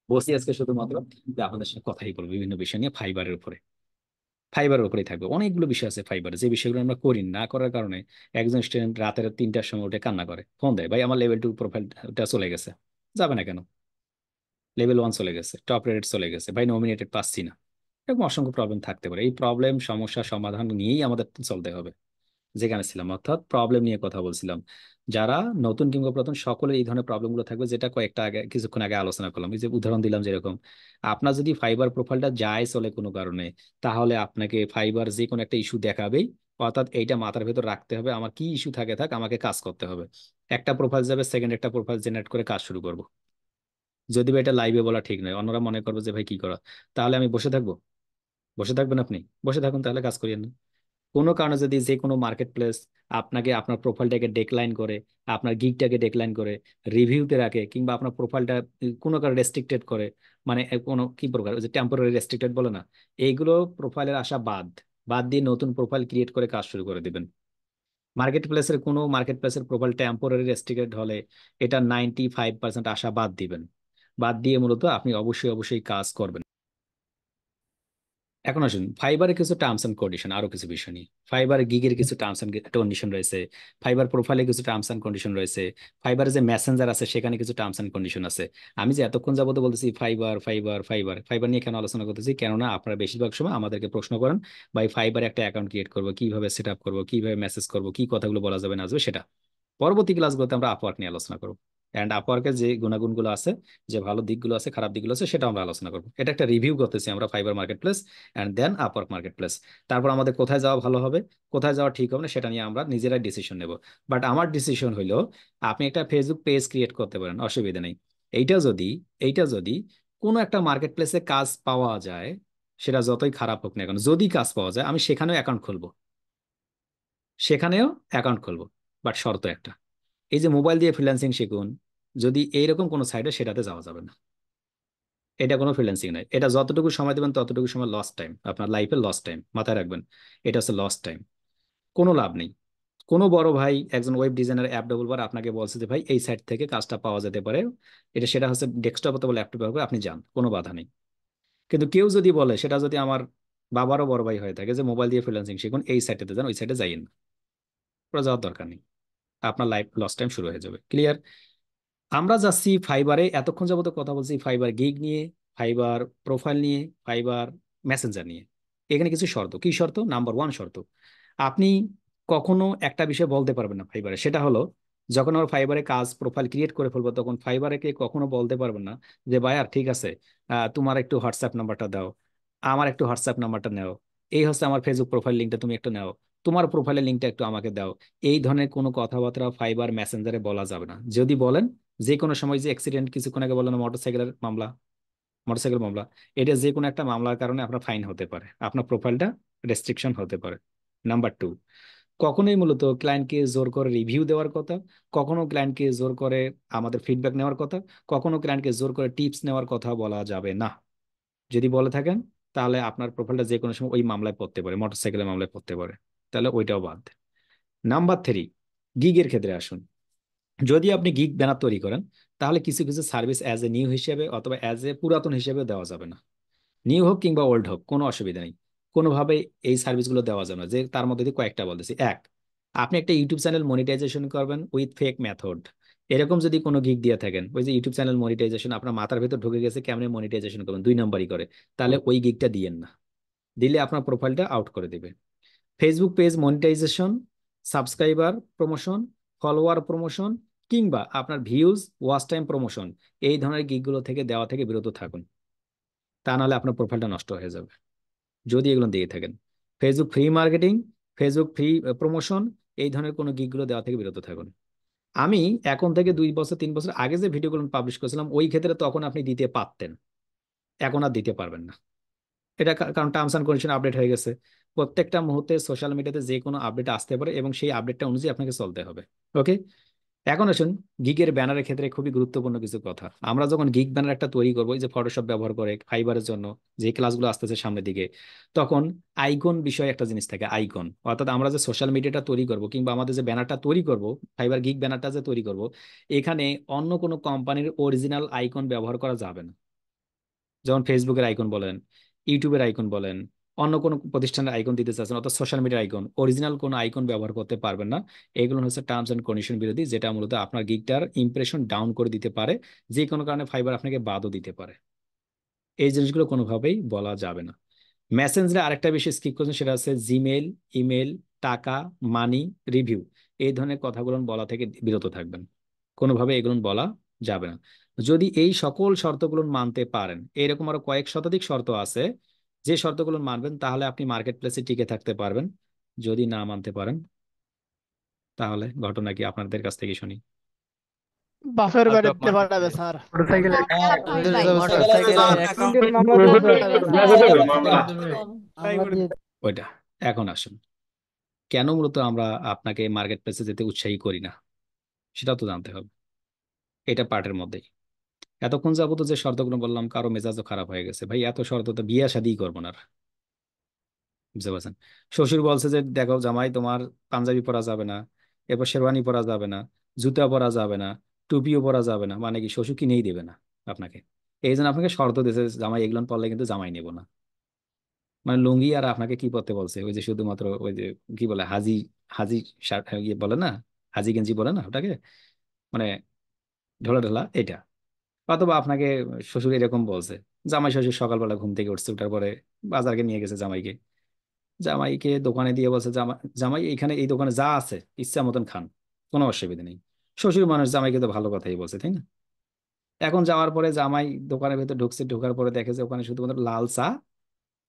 বসি আজকে শুধুমাত্র যে আপনাদের সাথে কথাই বলবো বিভিন্ন বিষয় নিয়ে, ফাইবারের উপরে। ফাইবারের উপরেই থাকবে, অনেকগুলো বিষয় আছে ফাইবারে, যে বিষয়গুলো আমরা করি না, করার কারণে একজন স্টুডেন্ট রাতের 3টার সময় উঠে কান্না করে, ফোন দেয়, ভাই আমার লেভেল 2 প্রোফাইলটা চলে গেছে। যাবে না কেন? লেভেল 1 চলে গেছে, টপ রেটেড চলে গেছে, ভাই নমিনেটেড পাচ্ছি না। এরকম অসংখ্য প্রবলেম থাকতে পারে, এই প্রবলেম সমস্যা সমাধান নিয়েই আমাদের চলতে হবে। যেখানে ছিলাম অর্থাৎ প্রবলেম নিয়ে কথা বলছিলাম, যারা নতুন কিংবা পুরাতন সকলের এই ধরনের প্রবলেম গুলো থাকবে, যেটা কয়েকটা আগে কিছুক্ষণ আগে আলোচনা করলাম। এই যে উদাহরণ দিলাম, যেরকম আপনার যদি ফাইবার প্রোফাইলটা যায় চলে কোনো কারণে, তাহলে আপনাকে ফাইবার যে কোনো একটা ইস্যু দেখাবেই। অর্থাৎ এইটা মাথার ভেতর রাখতে হবে, আমার কি ইস্যু থাকে থাক, আমাকে কাজ করতে হবে। একটা প্রোফাইল যাবে, সেকেন্ড একটা প্রোফাইল জেনারেট করে কাজ শুরু করব। যদি বা এটা লাইভে বলা ঠিক নয়, অন্যরা মনে করবে যে ভাই কি করা, তাহলে আমি বসে থাকবো? বসে থাকবেন আপনি? বসে থাকুন, তাহলে কাজ করিয়েন না। কোনো কারণে যদি যে কোনো মার্কেট প্লেস আপনাকে আপনার প্রোফাইলটাকে ডেক্লাইন করে, আপনার গিগটাকে ডেক্লাইন করে, রিভিউতে রাখে, কিংবা আপনার প্রোফাইলটা কোনো কারণে রেস্ট্রিক্টেড করে, মানে কোনো কি প্রকার, ওই যে টেম্পোরারি রেস্ট্রিক্টেড বলে না, এইগুলো প্রোফাইলের আসা বাদ বাদ দিয়ে নতুন প্রোফাইল ক্রিয়েট করে কাজ শুরু করে দিবেন। মার্কেট প্লেসের প্রোফাইল টেম্পোরারি রেস্ট্রিক্টেড হলে এটা 95% আশা বাদ দিবেন। বাদ দিয়ে মূলত আপনি অবশ্যই অবশ্যই কাজ করবেন। এখন আসুন ফাইবারের কিছু টার্মস এন্ড কন্ডিশন, আরো কিছু বিষয় নিয়ে। ফাইবার গিগের কিছু টার্মস এন্ড কন্ডিশন রয়েছে, ফাইবার প্রোফাইলে কিছু টার্মস এন্ড কন্ডিশন রয়েছে, ফাইবারে যে মেসেঞ্জার আছে সেখানে কিছু টার্মস এন্ড কন্ডিশন আছে। আমি যে এতক্ষণ যাবত বলতেছি ফাইবার ফাইবার ফাইবার ফাইবার নিয়ে কেন আলোচনা করতেছি, কেননা আপনারা বেশিরভাগ সময় আমাদেরকে প্রশ্ন করেন, ভাই ফাইবারে একটা অ্যাকাউন্ট ক্রিয়েট করবো কিভাবে, সেট আপ করবো কিভাবে, মেসেজ করবো, কি কথাগুলো বলা যাবে না আসবে, সেটা পরবর্তী ক্লাসগুলোতে আমরা আপওয়ার্ক নিয়ে আলোচনা করবো। অ্যান্ড আপওয়ার্কের যে গুণাগুণগুলো আছে, যে ভালো দিকগুলো আছে, খারাপ দিকগুলো আছে, সেটা আমরা আলোচনা করবো। এটা একটা রিভিউ করতেছি আমরা Fiverr marketplace and then Upwork marketplace. তারপর আমাদের কোথায় যাওয়া ভালো হবে, কোথায় যাওয়া ঠিক হবে না, সেটা নিয়ে আমরা নিজেরাই ডিসিশন নেব। বাট আমার ডিসিশন হইলো, আপনি একটা ফেসবুক পেজ ক্রিয়েট করতে পারেন, অসুবিধা নেই। এইটা যদি এইটা যদি কোনো একটা মার্কেট প্লেসে কাজ পাওয়া যায়, সেটা যতই খারাপ হোক না কেন, যদি কাজ পাওয়া যায়, আমি সেখানেও অ্যাকাউন্ট খুলবো, সেখানেও অ্যাকাউন্ট খুলবো। বাট শর্ত একটা, এই যে মোবাইল দিয়ে ফ্রিল্যান্সিং শিখুন, যদি এইরকম কোনো সাইটে, সেটাতে যাওয়া যাবে না। এটা কোনো ফ্রিল্যান্সিং নয়। এটা যতটুকু সময় দেবেন ততটুকু সময় লস টাইম, আপনার লাইফের লস টাইম, মাথায় রাখবেন। এটা হচ্ছে লস টাইম, কোনো লাভ নেই। কোনো বড় ভাই একজন ওয়েব ডিজাইনার, অ্যাপ ডেভেলপার আপনাকে বলছে যে ভাই এই সাইট থেকে কাজটা পাওয়া যেতে পারে, সেটা হচ্ছে ডেস্কটপ অথবা ল্যাপটপ ব্যবহার করে আপনি যান, কোনো বাধা নেই। কিন্তু কেউ যদি বলে, সেটা যদি আমার বাবারও বড় ভাই হয়ে থাকে, যে মোবাইল দিয়ে ফ্রিল্যান্সিং শিখুন, এই সাইটে যান, ওই সাইটে যাইয়েন না, ওরা যাওয়ার দরকার নেই। আপনার লাইফ লস টাইম শুরু হয়ে যাবে। ক্লিয়ার? আমরা যাচ্ছি ফাইবারে, এতক্ষণ যাবত কথা বলছি ফাইবার গিগ নিয়ে, ফাইবার প্রোফাইল নিয়ে, ফাইবার মেসেঞ্জার নিয়ে। এখানে কিছু শর্ত। কি শর্ত? নাম্বার ওয়ান শর্ত, আপনি কখনো একটা বিষয় বলতে পারবেন না ফাইবারে। সেটা হলো, যখন আমরা ফাইবারে কাজ প্রোফাইল ক্রিয়েট করে ফেলবো, তখন ফাইবারকে কখনো বলতে পারবেন না যে ভাইয়া ঠিক আছে, তোমার একটু হোয়াটসঅ্যাপ নাম্বারটা দাও, আমার একটু হোয়াটসঅ্যাপ নাম্বারটা নাও, এই হচ্ছে আমার ফেসবুক প্রোফাইল লিঙ্কটা তুমি একটু নাও, তোমার প্রোফাইলের লিঙ্কটা একটু আমাকে দাও। এই ধরনের কোনো কথাবার্তা ফাইবার মেসেঞ্জারে বলা যাবে না। যদি বলেন, যে কোনো সময়, যে অ্যাক্সিডেন্ট কিছুক্ষণ আগে বললেন, মোটরসাইকেলের মামলা, মোটরসাইকেল মামলা, এটা যে কোনো একটা মামলার কারণে আপনার ফাইন হতে পারে, আপনার প্রোফাইলটা রেস্ট্রিকশন হতে পারে। নাম্বার টু, কখনোই মূলত ক্লায়েন্টকে জোর করে রিভিউ দেওয়ার কথা, কখনো ক্লায়েন্টকে জোর করে আমাদের ফিডব্যাক নেওয়ার কথা, কখনো ক্লায়েন্টকে জোর করে টিপস নেওয়ার কথা বলা যাবে না। যদি বলে থাকেন, তাহলে আপনার প্রোফাইলটা যে কোনো সময় ওই মামলায় পড়তে পারে, মোটরসাইকেলের মামলায় পড়তে পারে, তাহলে ওইটাও বাদ। নাম্বার থ্রি, গিগের ক্ষেত্রে আসুন। যদি আপনি গিগ ব্যানার তৈরি করেন, তাহলে কিছু কিছু সার্ভিস অ্যাজ এ নিউ হিসেবে অথবা অ্যাজ এ পুরাতন হিসেবে দেওয়া যাবে না। নিউ হোক কিংবা ওল্ড হোক, কোনো অসুবিধা নেই, কোনোভাবে এই সার্ভিসগুলো দেওয়া যাবে না। যে তার মধ্যে দিয়ে কয়েকটা বলতেছি। এক, আপনি একটা ইউটিউব চ্যানেল মনিটাইজেশন করবেন উইথ ফেক মেথড। এরকম যদি কোনো গিগ দিয়ে থাকেন, ওই যে ইউটিউব চ্যানেল মনিটাইজেশন আপনার মাথার ভেতর ঢুকে গেছে, কেমনে মনিটাইজেশন করবেন, দুই নম্বরই করে, তাহলে ওই গিগটা দিয়েন না। দিলে আপনার প্রোফাইলটা আউট করে দিবে। Facebook page monetisation, subscriber promotion, follower promotion, কিংবা আপনার ভিউজ, ওয়াচ টাইম প্রমোশন, এই ধরনের গিগগুলো থেকে দেওয়া থেকে বিরত থাকুন। তা নাহলে আপনার প্রোফাইলটা নষ্ট হয়ে যাবে যদি এগুলো দিয়ে থাকেন। Facebook free marketing, Facebook free promotion, এই ধরনের কোনো গিগগুলো দেওয়া থেকে বিরত থাকুন। আমি এখন থেকে 2 বছর 3 বছর আগে যে ভিডিওগুলো পাবলিশ করেছিলাম, ওই ক্ষেত্রে তখন আপনি দিতে পারতেন, এখন আর দিতে পারবেন না। এটা কারণ টার্মস অ্যান্ড কন্ডিশন আপডেট হয়ে গেছে। প্রত্যেকটা মুহূর্তে সোশ্যাল মিডিয়াতে যে কোনো আপডেট আসতে পারে, এবং সেই আপডেটটা অনুযায়ী আপনাকে চলতে হবে। ওকে, এখন আসুন গিগের ব্যানারের ক্ষেত্রে খুবই গুরুত্বপূর্ণ কিছু কথা। আমরা যখন গিগ ব্যানার একটা তৈরি করবো, এই যে ফটোশপ ব্যবহার করে ফাইবারের জন্য যে ক্লাসগুলো আসতেছে সামনের দিকে, তখন আইকন বিষয়ে একটা জিনিস থাকে, আইকন। অর্থাৎ আমরা যে সোশ্যাল মিডিয়াটা তৈরি করব, কিংবা আমাদের যে ব্যানারটা তৈরি করব, ফাইবার গিগ ব্যানারটা যে তৈরি করব, এখানে অন্য কোনো কোম্পানির অরিজিনাল আইকন ব্যবহার করা যাবে না। যেমন ফেসবুকের আইকন বলেন, ইউটিউবের আইকন বলেন, অন্য কোনো প্রতিষ্ঠানের আইকন দিতে চাচ্ছেন, অর্থাৎ সোশ্যাল মিডিয়ার আইকন, অরিজিনাল কোনো আইকন ব্যবহার করতে পারবেন না। এগুলো হচ্ছে টার্মস এন্ড কন্ডিশন বিরোধী, যেটা মূলত আপনার গিগটার ইমপ্রেশন ডাউন করে দিতে পারে, যে কোনো কারণে ফাইবার আপনাকে বাদও দিতে পারে। এই জিনিসগুলো কোনোভাবেই বলা যাবে না। মেসেঞ্জারে আরেকটা বিষয় স্কিপ করছেন, সেটা হচ্ছে জিমেল, ইমেল, টাকা, মানি, রিভিউ, এই ধরনের কথাগুলো বলা থেকে বিরত থাকবেন। কোনোভাবে এগুলো বলা যাবে না। যদি এই সকল শর্তগুলো মানতে পারেন, এরকম আরো কয়েক শতাধিক শর্ত আছে, যে শর্তগুলো মানবেন, তাহলে আপনি মার্কেট প্লেসে টিকে থাকতে পারবেন। যদি না মানতে পারেন, তাহলে ঘটনা কি আপনাদের কাছ থেকে শুনি। বাপের বাড়িতে পাঠাবে স্যার। মোটরসাইকেল মোটরসাইকেলের মামলা অ্যাকাউন্টের ওইটা এখন আসুন, কেন মূলত আমরা আপনাকে মার্কেট প্লেসে যেতে উৎসাহী করি না, সেটা তো জানতে হবে। এটা পার্টের মধ্যেই। এতক্ষণ যাবত যে শর্তগুলো বললাম, কারো মেজাজও খারাপ হয়ে গেছে, ভাই এত শর্ত তো বিয়ে শাদিই করবো না আর। বুঝতে পারছেন? শ্বশুর বলছে যে দেখো জামাই, তোমার পাঞ্জাবি পরা যাবে না, এরপর শেরওয়ানি পরা যাবে না, জুতা পরা যাবে না, টুপিও পরা যাবে না, মানে কি শ্বশুর কিনেই দেবে না আপনাকে। এই জন্য আপনাকে শর্ত দিয়েছে, জামাই এগুলো পরলে কিন্তু জামাই নেব না। মানে লুঙ্গি আর আপনাকে কি পরতে বলছে, ওই যে শুধুমাত্র ওই যে কি বলে, হাজি, হাজি শার্ট, ইয়ে বলে না, হাজি গেঞ্জি বলে না ওটাকে, মানে ঢোলা ঢোলা এটা। অথবা আপনাকে শ্বশুর এরকম বলছে, জামাই শ্বশুর সকালবেলা ঘুম থেকে উঠছে, উঠার পরে বাজারকে নিয়ে গেছে জামাইকে, জামাইকে দোকানে দিয়ে বলছে, জামাই, এখানে এই দোকানে যা আছে ইচ্ছা মতন খান, কোনো অসুবিধা নেই। শ্বশুর মানুষ, জামাইকে তো ভালো কথাই বলছে, তাই না? এখন যাওয়ার পরে জামাই দোকানের ভেতর ঢুকছে, ঢোকার পরে দেখে যে ওখানে শুধুমাত্র লাল চা,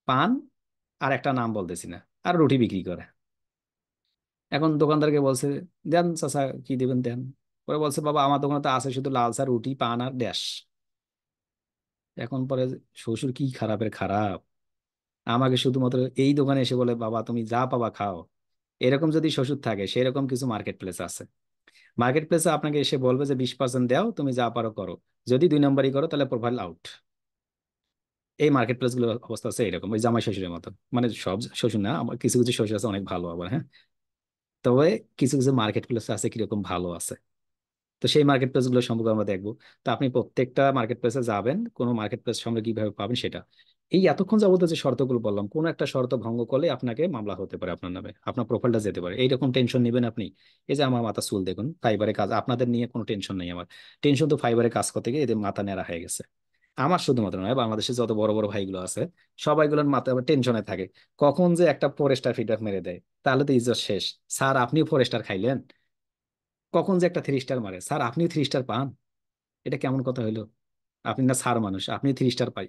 পান, আর একটা নাম বলতেছি না, আর রুটি বিক্রি করে। এখন দোকানদারকে বলছে, দেন চাচা, কি দিবেন দেন। পরে বলছে, বাবা আমার দোকানে তো আছে শুধু লাল চা, রুটি, পান আর ড্যাশ। এখন পরে শ্বশুর কি খারাপের খারাপ, আমাকে শুধুমাত্র এই দোকানে এসে বলে বাবা তুমি যা পাবা খাও। এরকম যদি শ্বশুর থাকে, সেরকম কিছু মার্কেট প্লেস আছে। মার্কেট প্লেসে আপনাকে এসে বলবে যে 20% দাও, তুমি যা পারো করো, যদি 2 নম্বরই করো তাহলে প্রোফাইল আউট। এই মার্কেট প্লেস গুলোর অবস্থা আছে এরকম, ওই জামাই শ্বশুরের মতো। মানে সব শ্বশুর না, আমার কিছু কিছু শ্বশুর আছে অনেক ভালো আবার, হ্যাঁ। তবে কিছু কিছু মার্কেট প্লেস আছে কিরকম ভালো আছে। তো সেই মার্কেট প্লেস গুলো সম্পর্কে আমরা দেখবো। তো আপনি প্রত্যেকটা মার্কেট প্লেসে যাবেন, কোন মার্কেট প্লেস সম্পর্কে কিভাবে পাবেন সেটা। এই এতক্ষণ যাবত যে শর্তগুলো বললাম, কোন একটা শর্ত ভঙ্গ করলে আপনাকে মামলা হতে পারে আপনার নামে, আপনার প্রোফাইলটা যেতে পারে। এইরকম টেনশন নেবেন আপনি? এই যে আমার মাথা চুল দেখুন, ফাইবারে কাজ, আপনাদের নিয়ে কোনো টেনশন নেই আমার। টেনশন তো ফাইবারে কাজ করতে গিয়ে এদের মাথা নেড়া হয়ে গেছে। আমার শুধুমাত্র নয়, বাংলাদেশে যত বড় বড় ভাইগুলো আছে সবাইগুলোর মাথা টেনশনে থাকে, কখন যে একটা ফরেস্টার ফিডব্যাক মেরে দেয়, তাহলে তো ইজ্জত শেষ। স্যার আপনিও ফরেস্টার খাইলেন, কখন যে একটা 3 স্টার মারে, স্যার আপনিও 3 স্টার পান, এটা কেমন কথা হইলো? আপনি না স্যার মানুষ, আপনি 3 স্টার পাই,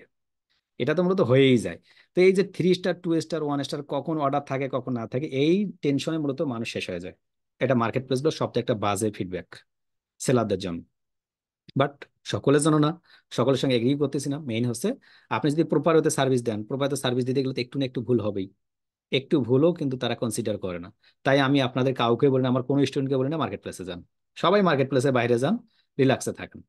এটা তো মূলত হয়েই যায়। তো এই যে 3 স্টার, 2 স্টার, 1 স্টার কখন অর্ডার থাকে কখন না থাকে, এই টেনশনে মূলত মানুষ শেষ হয়ে যায়। এটা মার্কেট প্লেস গুলো সবথেকে একটা বাজে ফিডব্যাক সেলারদের জন্য। বাট সকলের জন্য না, সকলের সঙ্গে এগ্রি করতেছি না। মেইন হচ্ছে আপনি যদি প্রপার হতে সার্ভিস দেন, প্রপার সার্ভিস দিতে গেলে তো একটু না একটু ভুল হবেই। একটু ভুলও কিন্তু তারা কনসিডার করে না। তাই আমি আপনাদের কাউকে বলি না, আমার কোনো স্টুডেন্টকে বলি না মার্কেট প্লেসে যান। সবাই মার্কেট প্লেসে বাইরে যান, রিল্যাক্সে থাকেন।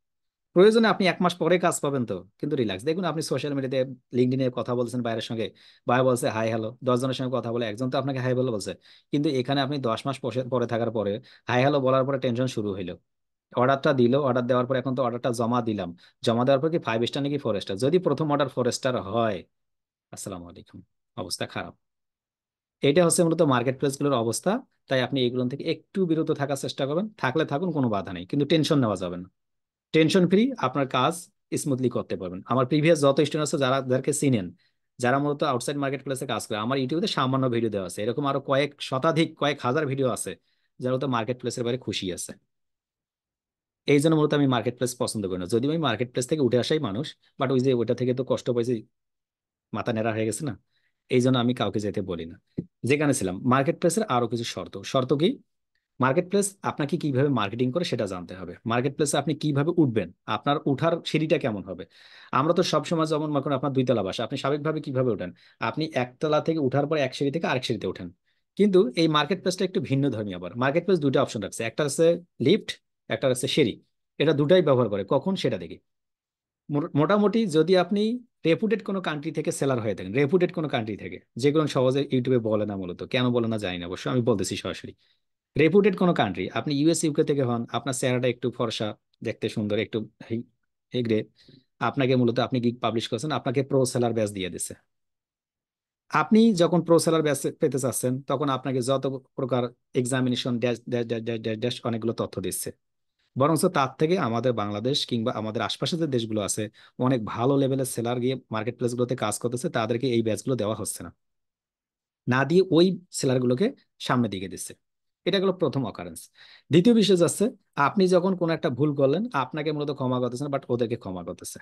প্রয়োজনে আপনি 1 মাস পরে কাজ পাবেন তো, কিন্তু রিল্যাক্স। দেখুন আপনি সোশ্যাল মিডিয়াতে লিঙ্কডইনে কথা বলছেন বাইরের সঙ্গে, বাইরে বলছে হাই হ্যালো, 10 জনের সঙ্গে কথা বলে একজন তো আপনাকে হাই বলে বলছে। কিন্তু এখানে আপনি 10 মাস পরে থাকার পরে হাই হ্যালো বলার পরে টেনশন শুরু হইলো। অর্ডারটা দিল, অর্ডার দেওয়ার পর এখন তো অর্ডারটা জমা দিলাম, জমা দেওয়ার পর কি 5 স্টার নাকি 4 স্টার, যদি প্রথম অর্ডার 4 স্টার হয়, আসসালামু আলাইকুম, অবস্থা খারাপ। এটা হচ্ছে মূলত মার্কেট প্লেস গুলোর অবস্থা। তাই আপনি এগুলো থেকে একটু বিরত থাকার চেষ্টা করবেন, থাকলে থাকুন, কোনো বাধা নেই, কিন্তু টেনশন নেওয়া যাবে না। টেনশন ফ্রি আপনার কাজ স্মুথলি করতে পারবেন। আমার প্রিভিয়াস যত স্টুডেন্ট আছে যারা, যাদেরকে চিনেন, যারা মূলত আউটসাইড মার্কেট প্লেসে কাজ করে, আমার ইউটিউবে সামান্য ভিডিও দেওয়া আছে, এরকম আরো কয়েক শতাধিক, কয়েক হাজার ভিডিও আছে যারা তো মার্কেট প্লেসের বাইরে খুশি আছে। এই জন্য মূলত আমি মার্কেট প্লেস পছন্দ করি না, যদিও আমি মার্কেট প্লেস থেকে উঠে আসাই মানুষ। বাট ওই যে ওইটা থেকে তো কষ্ট পাইছি, মাথা নেড়া হয়ে গেছে না, এই জন্য আমি কাউকে যেতে বলি না। যেখানে ছিলাম মার্কেট প্লেসের আরো কিছু শর্ত। শর্ত কি? মার্কেট প্লেস আপনাকে কিভাবে মার্কেটিং করে সেটা জানতে হবে। মার্কেট প্লেসে আপনি কিভাবে উঠবেন, আপনার উঠার সিঁড়িটা কেমন হবে। আমরা তো সবসময়, যেমন মনে করেন আপনার 2 তলা বাসা, আপনি স্বাভাবিকভাবে কিভাবে ওঠেন, আপনি 1 তলা থেকে উঠার পর এক সিঁড়ি থেকে আরেক সিঁড়িতে ওঠেন। কিন্তু এই মার্কেট প্লেসটা একটু ভিন্ন ধর্মী। আবার মার্কেট প্লেস 2টা অপশন রাখছে, একটা আছে লিফট, একটা আছে সিঁড়ি। এটা দুটাই ব্যবহার করে, কখন সেটা দেখি। মোটামুটি যদি আপনি রেপুটেড কোনো কান্ট্রি থেকে সেলার হয়ে থাকেন, রেপুটেড কোনো কান্ট্রি থেকে, যেগুলো সহজে ইউটিউবে বলে না, মূলত কেন বলে না জানি না, অবশ্য আমি বলতেছি সরাসরি। রেপুটেড কোনো কান্ট্রি, আপনি ইউএস ইউকে থেকে হন, আপনার চেহারাটা একটু ফর্সা, দেখতে সুন্দর, একটু হেগড়ে, আপনাকে মূলত, আপনি গিগ পাবলিশ করছেন, আপনাকে প্রো সেলার ব্যাচ দিয়ে দিছে। আপনি যখন প্রো সেলার ব্যাচ পেতে চাচ্ছেন, তখন আপনাকে যত প্রকার examination dash dash dash dash dash dash অনেকগুলো তথ্য দিচ্ছে। বরঞ্চ তার থেকে আমাদের বাংলাদেশ কিংবা আমাদের আশপাশে যে দেশগুলো আছে, অনেক ভালো লেভেলের সেলার গিয়ে মার্কেট প্লেস গুলোতে কাজ করতেছে, তাদেরকে এই ব্যাচগুলো দেওয়া হচ্ছে না, না দিয়ে ওই সেলার গুলোকে সামনে দিকে দিচ্ছে। এটা হলো প্রথম অকারেন্স। দ্বিতীয় বিষয় যাচ্ছে, আপনি যখন কোনো একটা ভুল করলেন, আপনাকে মূলত ক্ষমা করতেছেন, বাট ওদেরকে ক্ষমা করতেছে।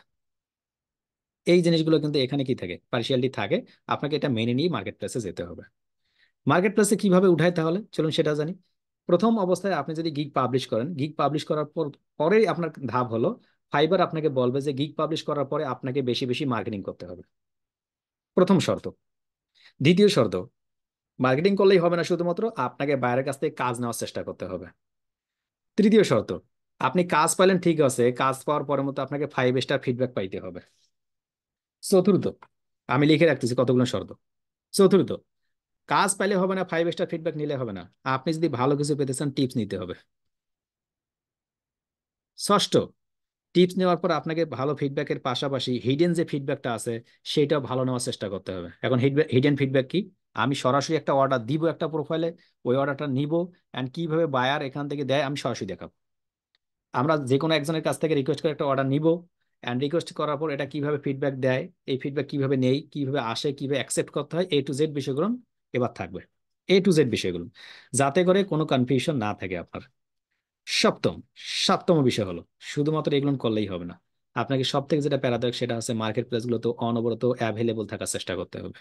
এই জিনিসগুলো কিন্তু এখানে কি থাকে, পার্সিয়ালিটি থাকে। আপনাকে এটা মেনে নিয়ে মার্কেট প্লেসে যেতে হবে। মার্কেট প্লেসে কিভাবে উঠায় তাহলে চলুন সেটা জানি। প্রথম অবস্থায় আপনি যদি গিগ পাবলিশ করেন, গিগ পাবলিশ করার পর পরেই আপনার ধাপ হলো, ফাইবার আপনাকে বলবে যে গিগ পাবলিশ করার পরে আপনাকে বেশি বেশি মার্কেটিং করতে হবে, প্রথম শর্ত। দ্বিতীয় শর্ত, মার্কেটিং করলেই হবে না, শুধুমাত্র আপনাকে বাইরের কাছ থেকে কাজ নেওয়ার চেষ্টা করতে হবে। তৃতীয় শর্ত, আপনি কাজ পাইলেন ঠিক আছে, কাজ পাওয়ার পরের মতো আপনাকে 5 স্টার ফিডব্যাক পাইতে হবে। চতুর্থ, আমি লিখে রাখতেছি কতগুলো শর্ত। চতুর্থ, কাজ পাইলে হবে না, 5 স্টার ফিডব্যাক নিলে হবে না, আপনি যদি ভালো কিছু পেতে চান টিপস নিতে হবে। ষষ্ঠ, টিপস নেওয়ার পর আপনাকে ভালো ফিডব্যাকের পাশাপাশি হিডেন যে ফিডব্যাকটা আছে সেটাও ভালো নেওয়ার চেষ্টা করতে হবে। এখন হিডেন ফিডব্যাক কি? আমি সরাসরি একটা অর্ডার দিব একটা প্রোফাইলে, ওই অর্ডারটা নিব, অ্যান্ড কিভাবে বায়ার এখান থেকে দেয় আমি সরাসরি দেখাবো। আমরা যে কোনো একজনের কাছ থেকে রিকোয়েস্ট করে একটা অর্ডার নিব, অ্যান্ড রিকোয়েস্ট করার পর এটা কিভাবে ফিডব্যাক দেয়, এই ফিডব্যাক কিভাবে নেই, কিভাবে আসে, কিভাবে অ্যাকসেপ্ট করতে হয়, A to Z বিষয়গুলো এবার থাকবে। A to Z বিষয়গুলো, যাতে করে কোনো কনফিউশন না থাকে আপনার। সপ্তম সপ্তম বিষয় হলো শুধুমাত্র এগুলো করলেই হবে না, আপনাকে সব থেকে যেটা প্যারাদায়ক সেটা হচ্ছে মার্কেট প্লেস গুলোতে অনবরত অ্যাভেলেবল থাকার চেষ্টা করতে হবে।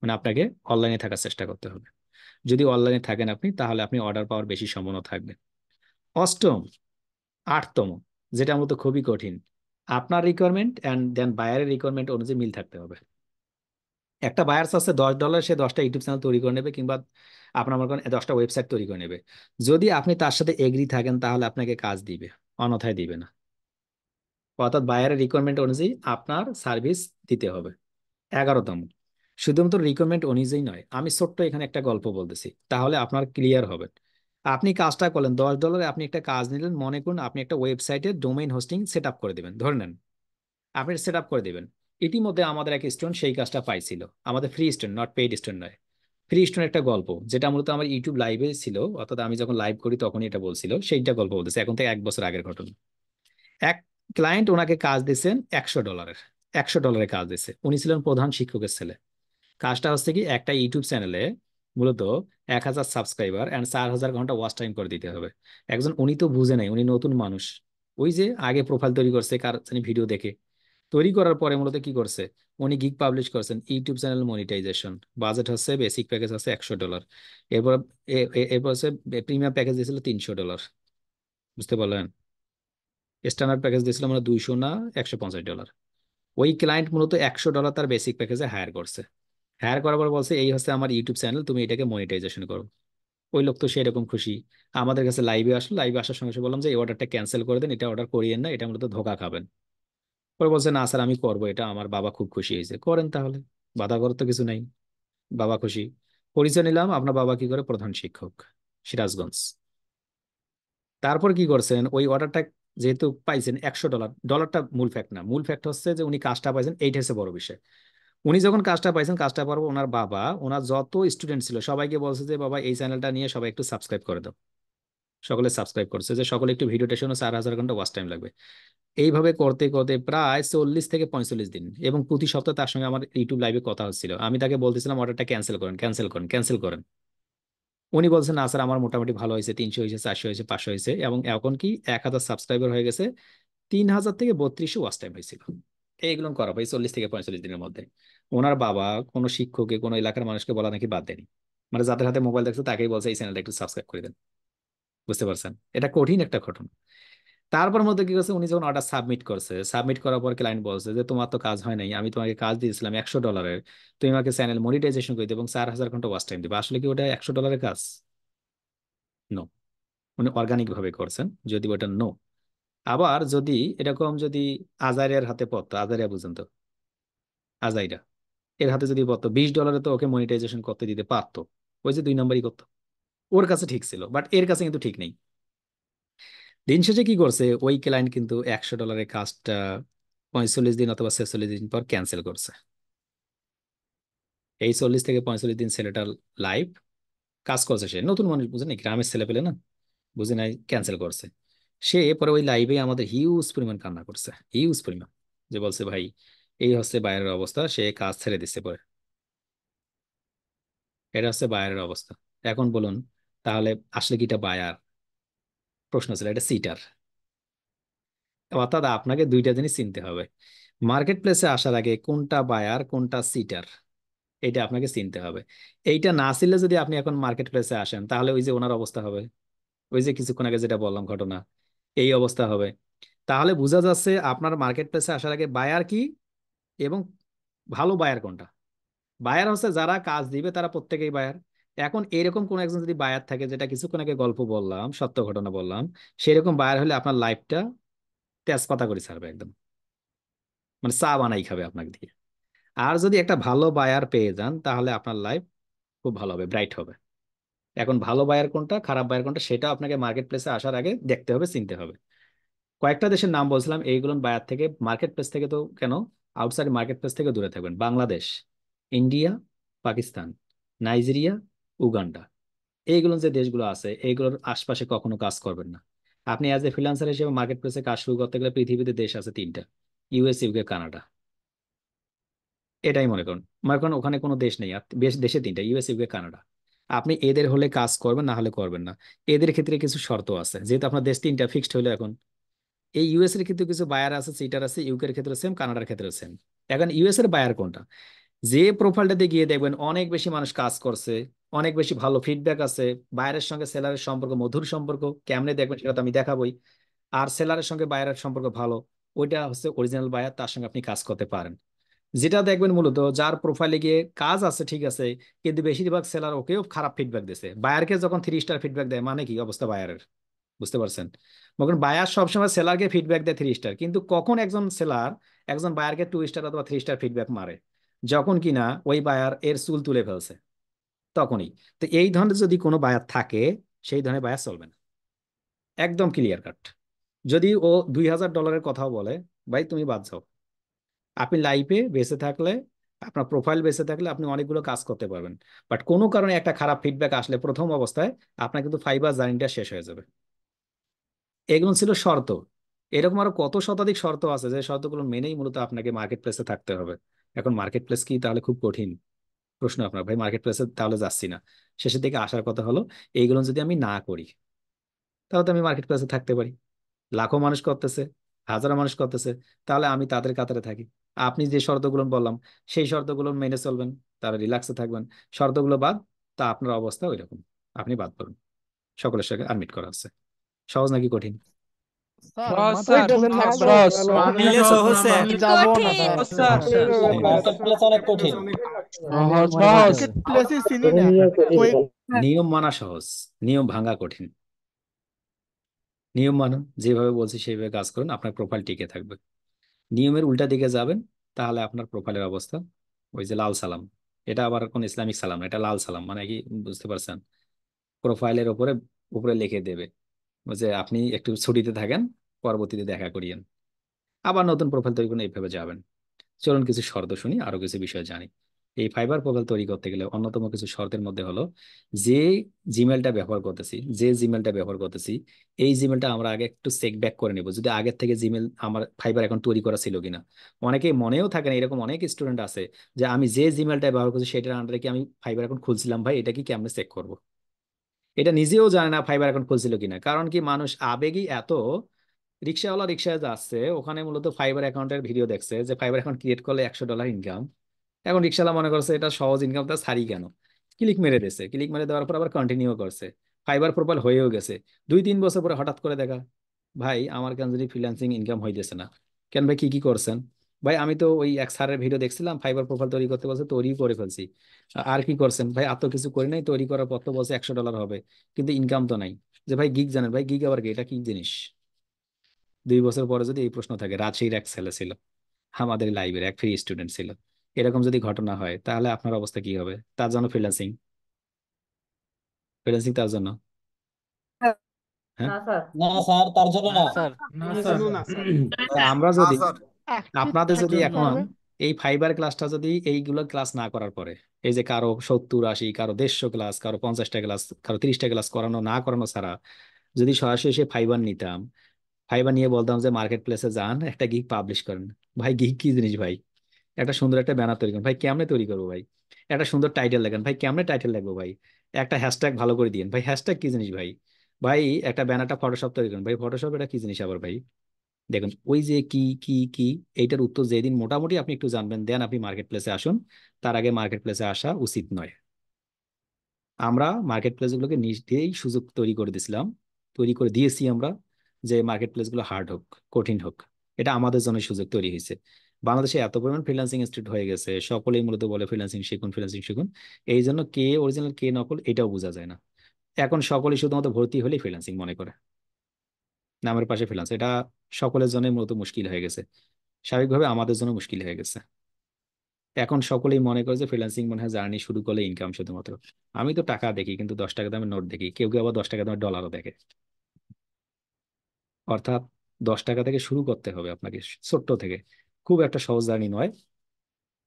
মানে আপনাকে অনলাইনে থাকার চেষ্টা করতে হবে। যদি অনলাইনে থাকেন আপনি, তাহলে আপনি অর্ডার পাওয়ার বেশি সম্ভাবনা থাকবে। অষ্টম, আটতম, যেটা মূলত খুবই কঠিন, আপনার রিকোয়ারমেন্ট অ্যান্ড দেন বায়ারের রিকোয়ারমেন্ট অনুযায়ী মিল থাকতে হবে। একটা বায়ার্স আছে $10, সে 10টা ইউটিউব চ্যানেল তৈরি করে নেবে, কিংবা আপনার মনে করেন 10টা ওয়েবসাইট তৈরি করে নেবে। যদি আপনি তার সাথে এগ্রি থাকেন তাহলে আপনাকে কাজ দিবে, অন্যথায় দিবে না। অর্থাৎ বায়ারের রিকোয়ারমেন্ট অনুযায়ী আপনার সার্ভিস দিতে হবে। 11তম, শুধুমাত্র রিকোয়ারমেন্ট অনুযায়ী নয়, আমি ছোট্ট এখানে একটা গল্প বলতেছি তাহলে আপনার ক্লিয়ার হবে। আপনি কাজটা করলেন $10, আপনি একটা কাজ নিলেন, মনে করুন আপনি একটা ওয়েবসাইটে ডোমেইন হোস্টিং সেট আপ করে দেবেন, ধরে নেন আপনি সেট আপ করে দেবেন। ইতিমধ্যে আমাদের এক স্টুডেন্ট সেই কাজটা পাইছিল, আমাদের free student, not paid student নয়, ফ্রি স্টুডেন্ট। একটা গল্প যেটা মূলত আমার ইউটিউব লাইভে ছিল, অর্থাৎ আমি যখন লাইভ করি তখনই এটা বলছিল, সেইটা গল্প বলতেছে, এখন থেকে 1 বছর আগের ঘটনা। এক ক্লায়েন্ট ওনাকে কাজ দিয়েছেন $100, $100 কাজ দিয়েছে। উনি ছিলেন প্রধান শিক্ষকের ছেলে। কাজটা হচ্ছে কি, একটা ইউটিউব চ্যানেলে মূলত 1,000 সাবস্ক্রাইবার অ্যান্ড 4,000 ঘন্টা ওয়াচ টাইম করে দিতে হবে। একজন, উনি তো বুঝে নাই, উনি নতুন মানুষ, ওই যে আগে প্রোফাইল তৈরি করছে কার জানি ভিডিও দেখে, তৈরি করার পরে মূলত কি করছে, উনি গিগ পাবলিশ করছেন ইউটিউব চ্যানেল মনিটাইজেশন। বাজেট হচ্ছে, বেসিক প্যাকেজ আছে $100। এরপর এরপর হচ্ছে প্রিমিয়াম প্যাকেজ দিয়েছিল $300, বুঝতে পারলেন? স্ট্যান্ডার্ড প্যাকেজ দিয়েছিল মানে 200 না $150। ওই ক্লায়েন্ট মূলত $100 তার বেসিক প্যাকেজে হায়ার করছে। হায়ার করার পর বলছে, এই হচ্ছে আমার ইউটিউব চ্যানেল, তুমি এটাকে মনিটাইজেশন করো। ওই লোক তো সেরকম খুশি, আমাদের কাছে লাইভে আসলো, লাইভে আসার সঙ্গে সঙ্গে বললাম যে এই অর্ডারটা ক্যান্সেল করে দেন, এটা অর্ডার করিয়েন না, এটা মূলত ধোকা খাবেন। পরে বলছে, না স্যার আমি করবো এটা, আমার বাবা খুব খুশি হয়েছে। করেন তাহলে, বাধা করার তো কিছু নাই, বাবা খুশি। পরিচয় নিলাম, আপনার বাবা কি করে, প্রধান শিক্ষক, সিরাজগঞ্জ। তারপর কি করছেন, ওই অর্ডারটা যেহেতু পাইছেন $100, ডলারটা মূল ফ্যাক্ট না, মূল ফ্যাক্ট হচ্ছে যে উনি কাজটা পাইছেন, এইটা হচ্ছে বড় বিষয়। উনি যখন কাজটা পাইছেন, কাজটা পারবো, ওনার বাবা ওনার যত স্টুডেন্ট ছিল সবাইকে বলছে যে বাবা এই চ্যানেলটা নিয়ে সবাই একটু সাবস্ক্রাইব করে দাও। সকলে সাবস্ক্রাইব করছে, যে সকলে একটু ভিডিওটা শুনে, 4,000 ঘন্টা ওয়াচ টাইম লাগবে। এইভাবে করতে করতে প্রায় 40 থেকে 45 দিন, এবং প্রতি সপ্তাহে তার সঙ্গে আমার ইউটিউব লাইভে কথা হচ্ছিল, আমি তাকে বলতেছিলাম অর্ডারটা ক্যান্সেল করেন, ক্যান্সেল করেন, ক্যান্সেল করেন। উনি বলছেন, না স্যার আমার মোটামুটি ভালো হয়েছে, 300 হয়েছে, 400 হয়েছে, 500 হয়েছে, এবং এখন কি 1,000 সাবস্ক্রাইবার হয়ে গেছে, 3,000 থেকে 3200 ওয়াচ টাইম হয়েছিল। এইগুলো করা ভাই 40 থেকে 45 দিনের মধ্যে। ওনার বাবা কোনো শিক্ষককে, কোনো এলাকার মানুষকে বলা নাকি বাদ দেয়নি, মানে যাদের হাতে মোবাইল দেখছে তাকেই বলছে এই চ্যানেলটা একটু সাবস্ক্রাইব করে দেন। বুঝতে পারছেন, এটা কঠিন একটা ঘটনা। তারপর মধ্যে কি করছে, উনি যখন অর্ডার সাবমিট করছে, সাবমিট করার পর ক্লায়েন্ট বলছে যে তোমার তো কাজ হয় নাই, আমি তোমাকে কাজ দিয়েছিলাম $100, তুমি আমাকে চ্যানেল মনিটাইজেশন করে দিবে এবং 4,000 ঘন্টা ওয়াচ টাইম দিবে। আসলে কি ওটা $100 কাজ? নো। উনি অর্গানিক ভাবে করছেন, যদি ওটা নো। আবার যদি এরকম যদি আজাইরের হাতে পড়তো, আজাইরিয়া বুঝেন তো, আজাইরা, এর হাতে যদি পড়তো $20, তো ওকে মনিটাইজেশন করতে দিতে পারতো। ওই যে 2 নম্বরই করতো, ওর কাছে ঠিক ছিল, বাট এর কাছে কিন্তু ঠিক নেই। দিন শেষে কি করছে, ওই ক্লায়েন্ট কিন্তু $100 কাজটা 45 দিন অথবা 46 দিন পর ক্যান্সেল করছে। এই 40 থেকে 45 দিন ছেলেটার লাইফ কাজ করছে, সে নতুন মানুষ, বুঝে নাই, গ্রামের ছেলে পেলে না, বুঝে নাই, ক্যান্সেল করছে। সে পরে ওই লাইভে আমাদের হিউজ পরিমাণ কান্না করছে, হিউজ পরিমাণ, যে বলছে ভাই এই হচ্ছে বাইরের অবস্থা, সে কাজ ছেড়ে দিচ্ছে পরে। এটা হচ্ছে বায়ারের অবস্থা। এখন বলুন, তাহলে আসলে কি এটা বায়ার? প্রশ্ন ছিল, এটা সিটার। অর্থাৎ আপনাকে দুইটা জিনিস চিনতে হবে, মার্কেট প্লেসে আসার আগে কোনটা বায়ার কোনটা সিটার, এটা আপনাকে চিনতে হবে। এইটা না চিনলে যদি আপনি এখন মার্কেট প্লেসে আসেন, তাহলে ওই যে ওনার অবস্থা হবে, ওই যে কিছুক্ষণ আগে যেটা বললাম ঘটনা, এই অবস্থা হবে। তাহলে বোঝা যাচ্ছে আপনার মার্কেট প্লেসে আসার আগে বায়ার কি এবং ভালো বায়ার কোনটা। বায়ার হচ্ছে যারা কাজ দিবে তারা প্রত্যেকেই বায়ার। এখন এরকম কোন একজন যদি বায়ার থাকে, যেটা কিছুক্ষণ আগে গল্প বললাম, সত্য ঘটনা বললাম, সেরকম বায়ার হলে আপনার লাইফটা তেজপাতা করে ছাড়বে একদম, মানে চা বানাই খাবে আপনাকে দিয়ে। আর যদি একটা ভালো বায়ার পেয়ে যান, তাহলে আপনার লাইফ খুব ভালো হবে, ব্রাইট হবে। এখন ভালো বায়ার কোনটা, খারাপ বায়ার কোনটা, সেটা আপনাকে মার্কেট প্লেসে আসার আগে দেখতে হবে, চিনতে হবে। কয়েকটা দেশের নাম বলছিলাম, এইগুলো বায়ার থেকে, মার্কেট প্লেস থেকে তো কেন, আউটসাইড মার্কেট প্লেস থেকে দূরে থাকবেন। Bangladesh, India, Pakistan, Nigeria, Uganda, এইগুলো যে দেশগুলো আছে, এইগুলোর আশপাশে কখনো কাজ করবেন না। আপনি অ্যাজ এ ফ্রিল্যান্সার হিসেবে মার্কেট প্লেসে কাজ শুরু করতে গেলে পৃথিবীতে দেশ আছে 3টা, ইউএস, ইউকে, কানাডা। এটাই মনে করুন, মনে করেন ওখানে কোনো দেশ নেই, আর দেশে 3টা, ইউএস, ইউকে, কানাডা। আপনি এদের হলে কাজ করবেন, না হলে করবেন না। এদের ক্ষেত্রে কিছু শর্ত আছে, যেহেতু আপনার দেশ তিনটা ফিক্সড হলো এখন। এই ইউএস এর ক্ষেত্রে কিছু বায়ার আছে, সিটার আছে, ইউকে এর ক্ষেত্রে সেম, কানাডার ক্ষেত্রে সেম। এখন ইউএস এর বায়ার কোনটা? যে প্রোফাইলটাতে গিয়ে দেখবেন অনেক বেশি মানুষ কাজ করছে, অনেক বেশি ভালো ফিডব্যাক আছে, বায়ারের সঙ্গে সেলারের সম্পর্ক মধুর সম্পর্ক, কেমনে দেখবেন সেটা তো আমি দেখাবোই। আর সেলারের সঙ্গে বায়ারের সম্পর্ক ভালো, ওইটা হচ্ছে অরিজিনাল বায়ার, তার সঙ্গে আপনি কাজ করতে পারেন। যেটা দেখবেন মূলত যার প্রোফাইলে গিয়ে কাজ আছে ঠিক আছে, কিন্তু বেশিরভাগ সেলার ওকেও খারাপ ফিডব্যাক দিছে। বায়ারকে যখন 3 স্টার ফিডব্যাক দেয়, মানে কি অবস্থা বায়ারের, বুঝতে পারছেন? মনে বায়ার সবসময় সেলারকে ফিডব্যাক দেয় 3 স্টার, কিন্তু কখন একজন সেলার একজন বায়ারকে 2 স্টার অথবা 3 স্টার ফিডব্যাক মারে? যখন কিনা ওই বায়ার এর চুল তুলে ফেলছে, তখনই। তো এই ধরনের যদি কোনো বায়ার থাকে, সেই ধরনের বায়ার চলবে না, একদম ক্লিয়ার কাট। যদি ও $2000 কথাও বলে, ভাই তুমি বাদ যাও। আপনি লাইফে বেঁচে থাকলে, আপনার প্রোফাইল বেঁচে থাকলে আপনি অনেকগুলো কাজ করতে পারবেন। বাট কোনো কারণে একটা খারাপ ফিডব্যাক আসলে প্রথম অবস্থায় আপনার কিন্তু ফাইবার জার্নিটা শেষ হয়ে যাবে। এগুলো ছিল শর্ত। এরকম আরো কত শতাধিক শর্ত আছে, যে শর্তগুলো মেনেই মূলত আপনাকে মার্কেট প্লেসে থাকতে হবে। এখন মার্কেট প্লেস কি তাহলে খুব কঠিন? প্রশ্ন আপনার, ভাই মার্কেট প্লেসে তাহলে যাচ্ছি না। শেষের দিকে আসার কথা হলো, এইগুলো যদি আমি না করি, তাহলে তো আমি মার্কেট প্লেসে থাকতে পারি। লাখো মানুষ করতেছে, হাজারো মানুষ করতেছে, তাহলে আমি তাদের কাতারে থাকি। আপনি যে শর্তগুলো বললাম, সেই শর্তগুলো মেনে চলবেন, তাহলে রিল্যাক্সে থাকবেন। শর্তগুলো বাদ, তা আপনার অবস্থা ওই রকম, আপনি বাদ পড়ুন। সকলের সঙ্গে আডমিট করা আছে। সহজ নাকি কঠিন? স্যার সহজ মাথায় স্যার, ঢোকে না সহজ স্যার। সহজ। নিলে সহজ স্যার। যাবো না কঠিন। স্যার। স্যার মার্কেট প্লেস অনেক কঠিন। সহজ মার্কেট প্লেসে চিনি না, কই নিয়ম মানা সহজ, নিয়ম ভাঙা কঠিন। নিয়ম মানুন, যেভাবে বলছি সেইভাবে কাজ করুন, আপনার প্রোফাইল টিকে থাকবে। নিয়মের উল্টা দিকে যাবেন, তাহলে আপনার প্রোফাইলের অবস্থা ওই যে লাল সালাম। এটা আবার কোন ইসলামিক সালাম না, এটা লাল সালাম, মানে কি বুঝতে পারছেন? প্রোফাইলের উপরে উপরে লিখে দেবে যে আপনি একটু ছুটিতে থাকেন, পরবর্তীতে দেখা করিয়েন। আবার নতুন প্রোফাইল তৈরি করুন, এইভাবে যাবেন। চলুন কিছু শর্ত শুনি, আরো কিছু বিষয় জানি। এই ফাইবার প্রোফাইল তৈরি করতে গেলে অন্যতম কিছু শর্তের মধ্যে হলো, যে জিমেলটা ব্যবহার করতেছি, এই জিমেলটা আমরা আগে একটু চেক ব্যাক করে নেব, যদি আগের থেকে জিমেল আমার ফাইবার অ্যাকাউন্ট তৈরি করা ছিল কিনা। অনেকেই মনেও থাকে না, এরকম অনেক স্টুডেন্ট আছে যে আমি যে জিমেলটা ব্যবহার করছি সেটার আন্ডারে কি আমি ফাইবার অ্যাকাউন্ট খুলছিলাম, ভাই এটা কি কেমনে চেক করব? এটা নিজেও জানে না ফাইবার অ্যাকাউন্ট খুলছিল কিনা। কারণ কি, মানুষ আবেগী এত। রিক্সাওয়ালা রিক্সায় যাচ্ছে, ওখানে মূলত ফাইবার অ্যাকাউন্টের ভিডিও দেখছে যে ফাইবার অ্যাকাউন্ট ক্রিয়েট করলে $100 ইনকাম। এখন রিক্সাওয়ালা মনে করছে এটা সহজ ইনকাম, তা ছাড়ি কেন? ক্লিক মেরে দিয়েছে, ক্লিক মেরে দেওয়ার পর আবার কন্টিনিউ করছে, ফাইবার প্রোফাইল হয়েও গেছে। 2-3 বছর পরে হঠাৎ করে দেখা, ভাই আমার কেন যদি ফ্রিল্যান্সিং ইনকাম হইতেছে না। কেন ভাই, কি কি করছেন? ভাই আমি তো ওই এক স্যারের ভিডিও দেখছিলাম, ফাইবার প্রোফাইল তৈরি করতে বলছে, তৈরি করে ফেলছি। আর কি করছেন ভাই? আর তো কিছু করি নাই, তৈরি করার পর তো বলছে $100 হবে, কিন্তু ইনকাম তো নাই। যে ভাই গিগ জানেন? ভাই গিগ আবার কি, এটা কি জিনিস? 2 বছর পরে যদি এই প্রশ্ন থাকে, রাজশাহীর এক ছেলে ছিল আমাদের লাইভের, এক ফ্রি স্টুডেন্ট ছিল, এরকম যদি ঘটনা হয়, তাহলে আপনার অবস্থা কি হবে? তার জন্য ফ্রিল্যান্সিং, ফ্রিল্যান্সিং তার জন্য, হ্যাঁ? না স্যার, তার জন্য না না। স্যার, না স্যার। তা আমরা না যদি, স্যার। অ্যাক্টিভ আপনাদের যদি থাকতে এখন হবে। এই ফাইবার ক্লাসটা যদি এইগুলো ক্লাস না করার পরে, এই যে কারো 70-80, কারো 150 ক্লাস, কারো 50টা ক্লাস, কারো 30টা ক্লাস করানো না করানো ছাড়া যদি সরাসরি এসে ফাইবার নিতাম, ফাইবার নিয়ে বলতাম যে মার্কেট প্লেসে যান, একটা গিগ পাবলিশ করেন। ভাই গিগ কি জিনিস ভাই? একটা সুন্দর একটা ব্যানার তৈরি করেন, ভাই কেমনে তৈরি করবো ভাই? একটা সুন্দর টাইটেল লেখেন, ভাই কেমনে টাইটেল লিখবো ভাই? একটা হ্যাশট্যাগ ভালো করে দিন, ভাই হ্যাশট্যাগ কি জিনিস ভাই? ভাই একটা ব্যানারটা ফটোশপ তৈরি করেন, ভাই ফটোশপ এটা কি জিনিস আবার ভাই? দেখুন ওই যে কি কি কি, এইটার উত্তর যেদিন মোটামুটি আপনি একটু জানবেন, দেন আপনি মার্কেট প্লেসে আসুন। তার আগে মার্কেট প্লেসে আসা উচিত নয়। আমরা মার্কেট প্লেস গুলোকে নিজেই সুযোগ তৈরি করে দিয়েছিলাম, তৈরি করে দিয়েছি আমরা, যে মার্কেট প্লেস গুলো হার্ড হোক, কঠিন হোক, এটা আমাদের জন্য সুযোগ তৈরি হয়েছে। বাংলাদেশে এত পরিমাণ ফ্রিল্যান্সিং ইনস্টিটিউট হয়ে গেছে, সকলেই মূলত বলে ফ্রিল্যান্সিং শিখুন, ফ্রিল্যান্সিং শিখুন। এই জন্য কে অরিজিনাল কে নকল এটাও বোঝা যায় না। এখন সকলেই শুধুমাত্র ভর্তি হলেই ফ্রিল্যান্সিং মনে করে, নামের পাশে ফ্রিল্যান্স, এটা সকলের জন্য মূলত মুশকিল হয়ে গেছে। স্বাভাবিকভাবে আমাদের জন্য মুশকিল হয়ে গেছে। এখন সকলেই মনে করে যে ফ্রিল্যান্সিং মনে হয় জার্নি শুরু করলে ইনকাম শুধুমাত্র। আমি তো টাকা দেখি, কিন্তু 10 টাকা দামের নোট দেখি, কেউ কেউ আবার 10 টাকা দামের ডলারও দেখে। অর্থাৎ 10 টাকা থেকে শুরু করতে হবে আপনাকে, ছোট্ট থেকে। খুব একটা সহজ জার্নি নয়।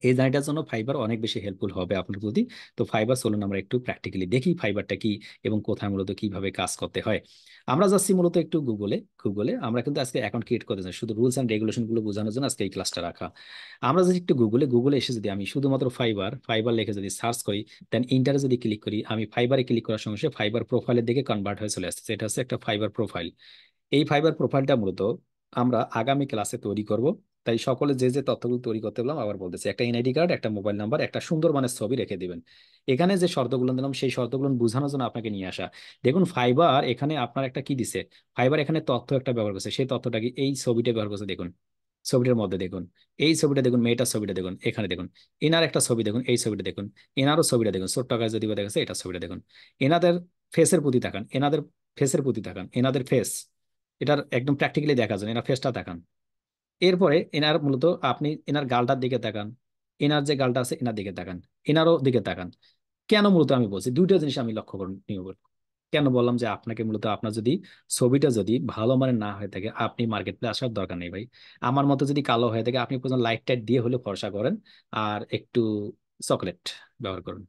এই জার্নিটার জন্য ফাইবার অনেক বেশি হেল্পফুল হবে আপনার প্রতি। তো ফাইবার চলুন আমরা একটু প্র্যাকটিক্যালি দেখি ফাইবারটা কি এবং কোথায় মূলত কিভাবে কাজ করতে হয়। আমরা যাচ্ছি মূলত একটু গুগলে আমরা কিন্তু আজকে অ্যাকাউন্ট ক্রিয়েট করতে চাই, শুধু রুলস অ্যান্ড রেগুলেশন গুলো বোঝানোর জন্য আজকে এই ক্লাসটা রাখা। আমরা যদি একটু গুগলে এসে যদি আমি শুধুমাত্র ফাইবার ফাইবার লিখে যদি সার্চ করি, দেন ইন্টারে যদি ক্লিক করি, আমি ফাইবারে ক্লিক করার সঙ্গে সঙ্গে ফাইবার প্রোফাইলের দিকে কনভার্ট হয়ে চলে আসছে। এটা হচ্ছে একটা ফাইবার প্রোফাইল। এই ফাইবার প্রোফাইলটা মূলত আমরা আগামী ক্লাসে তৈরি করব। তাই সকলে যে যে তথ্যগুলো তৈরি করতে বললাম আবার বলতেছি, একটা এনআইডি কার্ড, একটা মোবাইল নাম্বার, একটা সুন্দর মানের ছবি রেখে দিবেন। এখানে যে শর্তগুলো দিলাম সেই শর্তগুলো বোঝানোর জন্য আপনাকে নিয়ে আসা। দেখুন ফাইবার এখানে আপনার একটা কি দিছে, ফাইবার এখানে তথ্য একটা ব্যবহার করছে, সেই তথ্যটা কি এই ছবিটা ব্যবহার করছে। দেখুন ছবিটার মধ্যে দেখুন, এই ছবিটা দেখুন, মেয়েটার ছবিটা দেখুন, এখানে দেখুন এনার একটা ছবি দেখুন, এই ছবিটা দেখুন, এনারও ছবিটা দেখুন, ছোট্ট আকারে যদি দেখা যাচ্ছে এটা ছবিটা দেখুন, এনাদের ফেসের প্রতি তাকান, এনাদের ফেসের প্রতি তাকান, এনাদের ফেস, এটার একদম প্র্যাকটিক্যালি দেখা যায়, এনার ফেসটা তাকান। এরপরে এনার মূলত আপনি এনার গালটার দিকে তাকান, এনার যে গালটা আছে এনার দিকে তাকান, এনারও দিকে তাকান। কেন মূলত আমি বলছি দুইটা জিনিস আমি লক্ষ্য করে নিয়ে বলবো। কেন বললাম যে আপনাকে মূলত আপনার যদি ছবিটা যদি ভালো মানের না হয়ে থাকে আপনি মার্কেট প্লেসে আসার দরকার নেই ভাই। আমার মতো যদি কালো হয়ে থাকে আপনি প্রথম লাইট টাইট দিয়ে হলে ফর্সা করেন, আর একটু চকলেট ব্যবহার করুন,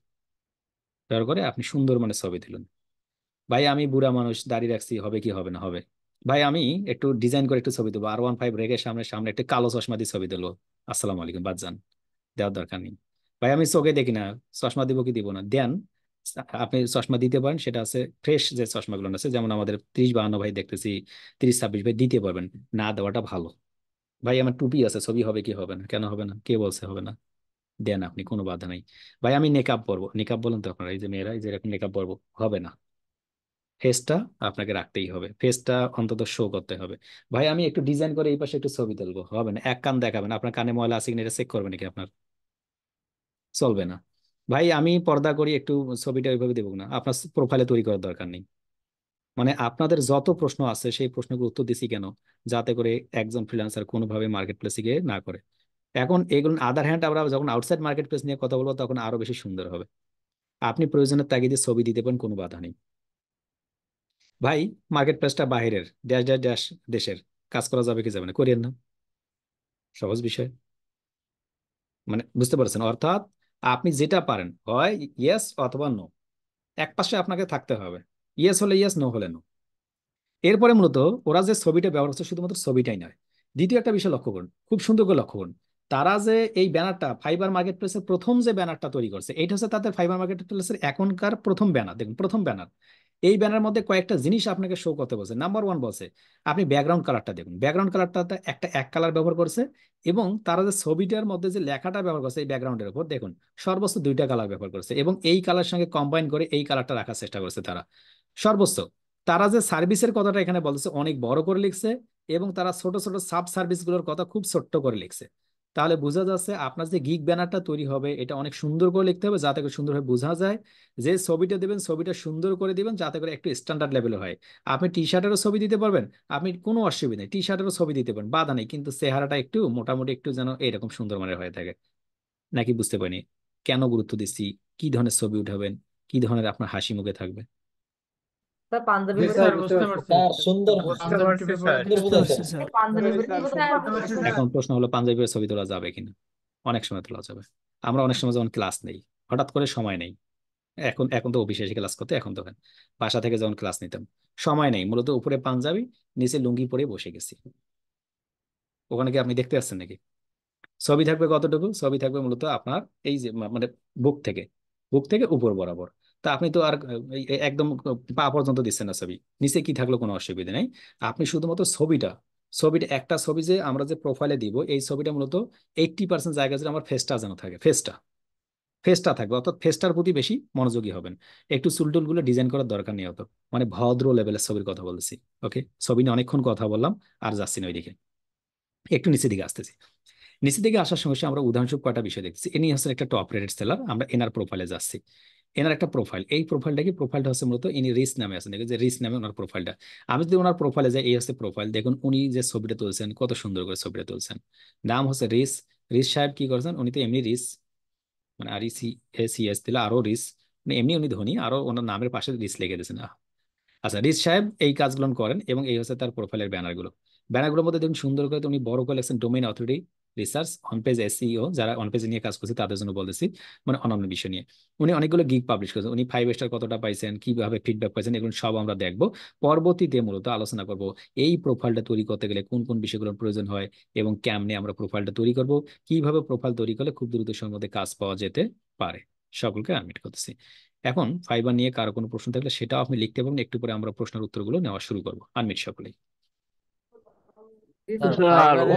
ব্যবহার করে আপনি সুন্দর মানে ছবি দিলেন। ভাই আমি বুড়া মানুষ, দাড়ি রাখছি, হবে কি হবে না হবে, ভাই আমি একটু ডিজাইন করে একটু ছবি দেবো, R15 রেখে সামনে সামনে একটা কালো চশমা দিয়ে ছবি দিলো, আসসালামু আলাইকুম বাদ যান, দেওয়ার দরকার নেই। ভাই আমি চোখে দেখি না, চশমা দিব কি দিব না দেন, আপনি চশমা দিতে পারেন, সেটা আছে ফ্রেশ যে চশমাগুলো আছে, যেমন আমাদের 30-52 ভাই দেখতেছি, 30-26 ভাই দিতে পারবেন, না দেওয়াটা ভালো। ভাই আমার টুপি আছে, ছবি হবে কি হবে না, কেন হবে না, কে বলছে হবে না, দেন আপনি, কোনো বাধা নাই। ভাই আমি নেকআপ পরবো, নেকআপ বলেন তো আপনারা, এই যে মেয়েরা এই যে এরকম নেকআপ পরবো, হবে না, ফেসটা আপনাকে রাখতেই হবে, ফেসটা অন্তত শো করতে হবে। ভাই আমি একটু ডিজাইন করে এই পাশে একটু ছবি তুলবো, হবে না, এক কান দেখাবেন, আপনার কানে ময়লা আছে কিনা এটা চেক করবে নাকি আপনার, চলবে না। ভাই আমি পর্দা করি একটু, ছবিটা ওইভাবে দেবো না, আপনার প্রোফাইলে তৈরি করার দরকার নেই। মানে আপনাদের যত প্রশ্ন আছে সেই প্রশ্নগুলো উত্তর দিছি কেন, যাতে করে একজন ফ্রিল্যান্সার কোনোভাবে মার্কেট প্লেসে গিয়ে না করে। এখন এগুলো আদার হ্যান্ড আমরা যখন আউটসাইড মার্কেট প্লেস নিয়ে কথা বলবো তখন আরো বেশি সুন্দর হবে। আপনি প্রয়োজনের তাগিদে ছবি দিতে পারেন, কোনো বাধা নেই। ভাই মার্কেট প্লেসটা বাহিরের ড্যাশ ড্যাশ ড্যাশ দেশের, কাজ করা যাবে কি যাবে না, করিয়েন না, সহজ বিষয়। মানে বুঝতে পারছেন, অর্থাৎ আপনি যেটা পারেন হয় ইয়েস অথবা নো, এক পাশে আপনাকে থাকতে হবে, ইয়েস হলে ইয়েস, নো হলে নো। এরপরে মূলত ওরা যে ছবিটা ব্যবহার করছে শুধুমাত্র ছবিটাই নয়, দ্বিতীয় একটা বিষয় লক্ষ্য করুন, খুব সুন্দর করে লক্ষ্য করুন। তারা যে এই ব্যানারটা ফাইবার মার্কেট প্লেসের প্রথম যে ব্যানারটা তৈরি করছে এটা হচ্ছে তাদের ফাইবার মার্কেট প্লেসের এখনকার প্রথম ব্যানার, দেখুন প্রথম ব্যানার। এই ব্যানার মধ্যে কয়েকটা জিনিস আপনাকে শো করতে বলছে। নাম্বার ওয়ান বলছে আপনি ব্যাকগ্রাউন্ড কালারটা দেখুন, ব্যাকগ্রাউন্ড কালারটা একটা এক কালার ব্যবহার করছে, এবং তারা যে ছবিটার মধ্যে যে লেখাটা ব্যবহার করছে এই ব্যাকগ্রাউন্ডের উপর দেখুন সর্বোচ্চ দুইটা কালার ব্যবহার করছে, এবং এই কালার সঙ্গে কম্বাইন করে এই কালারটা রাখার চেষ্টা করছে তারা সর্বোচ্চ। তারা যে সার্ভিসের কথাটা এখানে বলছে অনেক বড় করে লিখছে, এবং তারা ছোট ছোট সাব সার্ভিস গুলোর কথা খুব ছোট্ট করে লিখছে। তাহলে বোঝা যাচ্ছে আপনার যে গিগ ব্যানারটা তৈরি হবে এটা অনেক সুন্দর করে লিখতে হবে, যাতে করে সুন্দরভাবে বোঝা যায়। যে ছবিটা দেবেন ছবিটা সুন্দর করে দিবেন যাতে করে একটু স্ট্যান্ডার্ড লেভেলে হয়। আপনি টি শার্টেরও ছবি দিতে পারবেন, আপনি কোনো অসুবিধা নেই, টি শার্টেরও ছবি দিতে পারেন, বাধা নেই, কিন্তু চেহারাটা একটু মোটামুটি একটু যেন এরকম সুন্দর মানের হয়ে থাকে। নাকি বুঝতে পারিনি কেন গুরুত্ব দিচ্ছি, কি ধরনের ছবি উঠাবেন, কি ধরনের আপনার হাসি মুখে থাকবে। স্যার পাঞ্জাবি জি পরে স্যার, বুঝতে পারছি স্যার সুন্দর বুঝতে সুন্দর পারছি স্যার, সুন্দর বুঝতে পারছি বুঝেছেন। স্যার। পাঞ্জাবি পরে এখন প্রশ্ন হলো পাঞ্জাবির ছবি তোলা যাবে কিনা, অনেক সময় তোলা যাবে। আমরা অনেক সময় যখন ক্লাস নেই, হঠাৎ করে সময় নেই, এখন এখন তো অফিসে এসে ক্লাস করতে, এখন তো বাসা থেকে যখন ক্লাস নিতাম সময় নেই, মূলত উপরে পাঞ্জাবি নিচে লুঙ্গি পরে বসে গেছি। ওখানে কি আপনি দেখতে পাচ্ছেন নাকি? ছবি থাকবে কতটুকু, ছবি থাকবে মূলত আপনার এই যে মানে বুক থেকে, বুক থেকে উপর বরাবর। তা আপনি তো আর একদম পা পর্যন্ত দিচ্ছেন না ছবি, নিচে কি থাকলো কোনো অসুবিধা নেই। আপনি শুধুমাত্র ছবিটা, ছবিটা একটা ছবি যে আমরা যে প্রোফাইলে দিব এই ছবিটা মূলত 80% জায়গা জুড়ে আমার ফেসটা যেন থাকে, ফেসটা ফেসটা থাকবে, অর্থাৎ ফেসটার প্রতি বেশি মনোযোগী হবেন। একটু চুলটুল গুলো ডিজাইন করার দরকার নেই অত, মানে ভদ্র লেভেলের ছবির কথা বলছি। ওকে, ছবি নিয়ে অনেকক্ষণ কথা বললাম, আর যাচ্ছি না ওইদিকে, একটু নিচের দিকে আসতেছি। নিচের দিকে আসার সঙ্গে সঙ্গে আমরা উদাহরণস্বরূপ কয়টা বিষয় দেখছি। ইনি হচ্ছেন একটা টপ রেটেড সেলার, আমরা এনার প্রোফাইলে যাচ্ছি। এনার একটা প্রোফাইল, এই প্রোফাইলটা কি, প্রোফাইলটা হচ্ছে মূলত ইনি রিস নামে আছেন, দেখুন যে রিস নামে ওনার প্রোফাইলটা। আমি যদি ওনার প্রোফাইলে যাই, এই হচ্ছে প্রোফাইল, দেখুন উনি যে ছবিটা তুলছেন কত সুন্দর করে ছবিটা তুলছেন। নাম হচ্ছে রিস। রিস সাহেব কি করছেন, উনি তো এমনি রিস, মানে আর সি এস সি এস দিলে আরো রিস, মানে এমনি উনি ধনী, আরো ওনার নামের পাশে রিস লিখে দিয়েছেন। আচ্ছা, রিস সাহেব এই কাজগুলো করেন, এবং এই হচ্ছে তার প্রোফাইলের ব্যানারগুলো। ব্যানারগুলোর মধ্যে দেখুন সুন্দর করে উনি বড় করে লিখছেন domain authority research on page SEO, যারা অন পেজ নিয়ে কাজ করছে তাদের জন্য বলতেছি, মানে অন্যান্য বিষয় নিয়ে। উনি অনেকগুলো গিগ পাবলিশ করেছেন, উনি 5 স্টার কতটা পাইছেন, কিভাবে ফিডব্যাক পাইছেন, এগুলো সব আমরা দেখবো। পরবর্তীতে মূলত আলোচনা করব এই প্রোফাইলটা তৈরি করতে গেলে কোন কোন বিষয়গুলোর প্রয়োজন হয় এবং কেমনে আমরা প্রোফাইলটা তৈরি করব, কিভাবে প্রোফাইল তৈরি করলে খুব দ্রুত সময়ের মধ্যে কাজ পাওয়া যেতে পারে। সকলকে আনমিট করতেছি। এখন ফাইবার নিয়ে কারো কোনো প্রশ্ন থাকলে সেটাও আপনি লিখতে পারেন, একটু পরে আমরা প্রশ্নের উত্তরগুলো নেওয়া শুরু করবো। আনমিট সকলেই। স্যার ও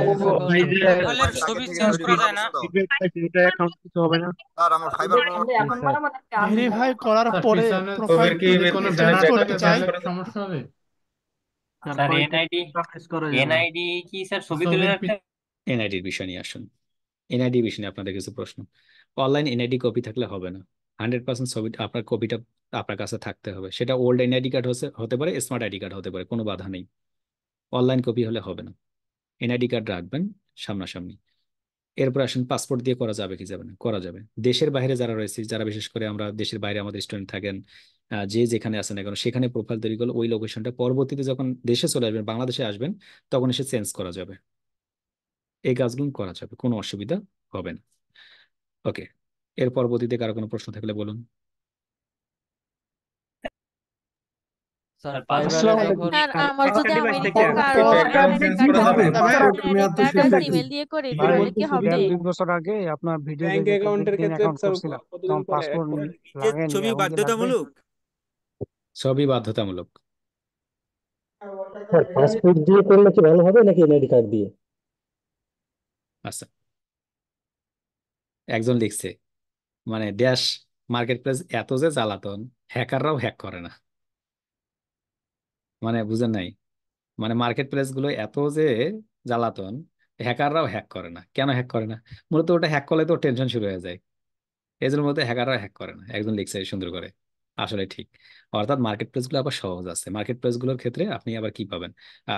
এই যে প্রোফাইলের ছবি চেঞ্জ করা যায় না feedback পাইছে, এটা অ্যাকাউন্ট কিছু হবে না? স্যার আমার ফাইবার এখন করা মানে একটা আমি ভেরিফাই করার স্যার পরে পিছনে প্রোফাইল ছবির কি যদি কোনো চেঞ্জ ব্যানার করতে থাকে, চাই, ব্যানার করা সমস্যা হবে? স্যার এনআইডি কি স্যার ছবি তুলে ছবির রাখতে? এনআইডির বিষয় নিয়ে আসুন। এনআইডি বিষয় নিয়ে আপনাদের কিছু প্রশ্ন। অনলাইন এনআইডি কপি থাকলে হবে না, 100% ছবি আপনার কপিটা আপনার কাছে থাকতে হবে। সেটা ওল্ড এনআইডি কার্ড হতে পারে, স্মার্ট আইডি কার্ড হতে পারে, কোনো বাধা নেই। অনলাইন কপি হলে হবে না, এনআইডি কার্ড রাখবেন সামনাসামনি। এরপর আসেন পাসপোর্ট দিয়ে করা যাবে কি যাবে না, করা যাবে। দেশের বাইরে যারা রয়েছে, যারা বিশেষ করে আমরা দেশের বাইরে আমাদের স্টুডেন্ট থাকেন, যে যেখানে আছেন এখন সেখানে প্রোফাইল তৈরি করলে ওই লোকেশনটা পরবর্তীতে যখন দেশে চলে আসবেন, বাংলাদেশে আসবেন, তখন এসে চেঞ্জ করা যাবে। এই কাজগুলো করা যাবে, কোনো অসুবিধা হবে না। ওকে, এর পরবর্তীতে কারো কোনো প্রশ্ন থাকলে বলুন। স্যার আসসালামু আলাইকুম। স্যার আমার যদি আমেরিকা থেকে কারো চেঞ্জ করা যাবে। ক্রেডিট কার্ড আর জিমেল দিয়ে করি তাহলে কি হবে? 2 বছর আগে আপনার ভিডিও ব্যাংক অ্যাকাউন্টের ক্ষেত্রে অ্যাকাউন্ট স্যার করছিলাম, কতদিন তখন পরে পাসপোর্ট নিজের লাগেনি, ছবি এখন কি লাগবে? বাধ্যতামূলক? সবই বাধ্যতামূলক। পাসপোর্ট দিয়ে করলে কি ভালো হবে নাকি এনআইডি কার্ড দিয়ে? আচ্ছা, একজন লিখছে মানে দেশ মার্কেট প্লেস এত যে জ্বালাতন, হ্যাকাররাও হ্যাক করে না। মানে বুঝেন নাই, মানে মার্কেট প্লেস গুলো এত যে জ্বালাতন, হ্যাকাররাও হ্যাক করে না। কেন হ্যাক করে না? মূলত ওটা হ্যাক করলে তো টেনশন শুরু হয়ে যায়, এই জন্য মধ্যে হ্যাকাররা হ্যাক করে না। একজন লিখছে সুন্দর করে, আসলে ঠিক। অর্থাৎ মার্কেট প্লেস গুলো আবার সহজ আছে। মার্কেট প্লেস গুলোর ক্ষেত্রে আপনি আবার কি পাবেন,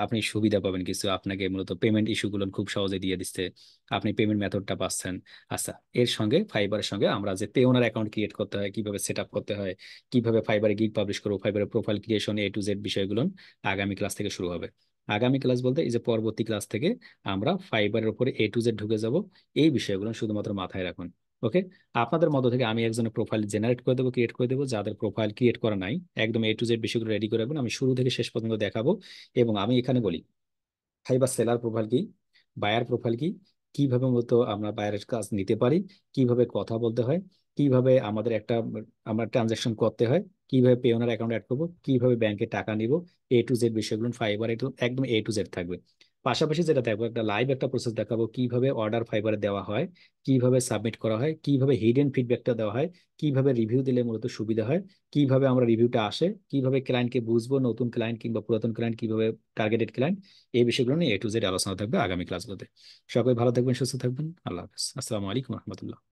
আপনি সুবিধা পাবেন কিছু, আপনাকে মূলত পেমেন্ট ইস্যু গুলো খুব সহজে দিয়ে দিচ্ছে, আপনি পেমেন্ট মেথডটা পাচ্ছেন। আচ্ছা, এর সঙ্গে ফাইবারের সঙ্গে আমরা যে পেওনার অ্যাকাউন্ট ক্রিয়েট করতে হয়, কিভাবে সেট আপ করতে হয়, কিভাবে ফাইবারে গিগ পাবলিশ করবো, ফাইবারে profile creation A to Z বিষয়গুলো আগামী ক্লাস থেকে শুরু হবে। আগামী ক্লাস বলতে এই যে পরবর্তী ক্লাস থেকে আমরা ফাইবারের উপরে A to Z ঢুকে যাব। এই বিষয়গুলো শুধুমাত্র মাথায় রাখুন। ওকে, আপনাদের মধ্য থেকে আমি একজনের প্রোফাইল জেনারেট করে দেবো, ক্রিয়েট করে দেবো। যাদের প্রোফাইল ক্রিয়েট করা নাই, একদম A to Z বিষয়গুলো রেডি করে রাখবেন, আমি শুরু থেকে শেষ পর্যন্ত দেখাবো। এবং আমি এখানে বলি ফাইবার সেলার প্রোফাইল কি, বায়ার প্রোফাইল কি, কিভাবে মূলত আমরা বায়ারের কাজ নিতে পারি, কিভাবে কথা বলতে হয়, কিভাবে আমাদের আমরা ট্রানজাকশন করতে হয়, কিভাবে পেওনার অ্যাকাউন্ট অ্যাড করবো, কিভাবে ব্যাংকে টাকা নিব। A to Z বিষয়গুলো ফাইবার একদম A to Z থাকবে। পাশাপাশি যেটা দেখবো, একটা লাইভ একটা প্রসেস দেখাবো, কিভাবে অর্ডার ফাইবারে দেওয়া হয়, কিভাবে সাবমিট করা হয়, কিভাবে হিডেন ফিডব্যাকটা দেওয়া হয়, কিভাবে রিভিউ দিলে মূলত সুবিধা হয়, কিভাবে আমরা রিভিউটা আসে, কিভাবে ক্লায়েন্টকে বুঝবো, নতুন ক্লায়েন্ট কিংবা পুরাতন ক্লায়েন্ট, কিভাবে টার্গেটেড ক্লায়েন্ট। এই বিষয়গুলো নিয়ে A to Z আলোচনা থাকবে আগামী ক্লাসগুলোতে। সকলে ভালো থাকবেন, সুস্থ থাকবেন। আল্লাহ হাফেজ। আসসালামু আলাইকুম রহমতুল্লাহ।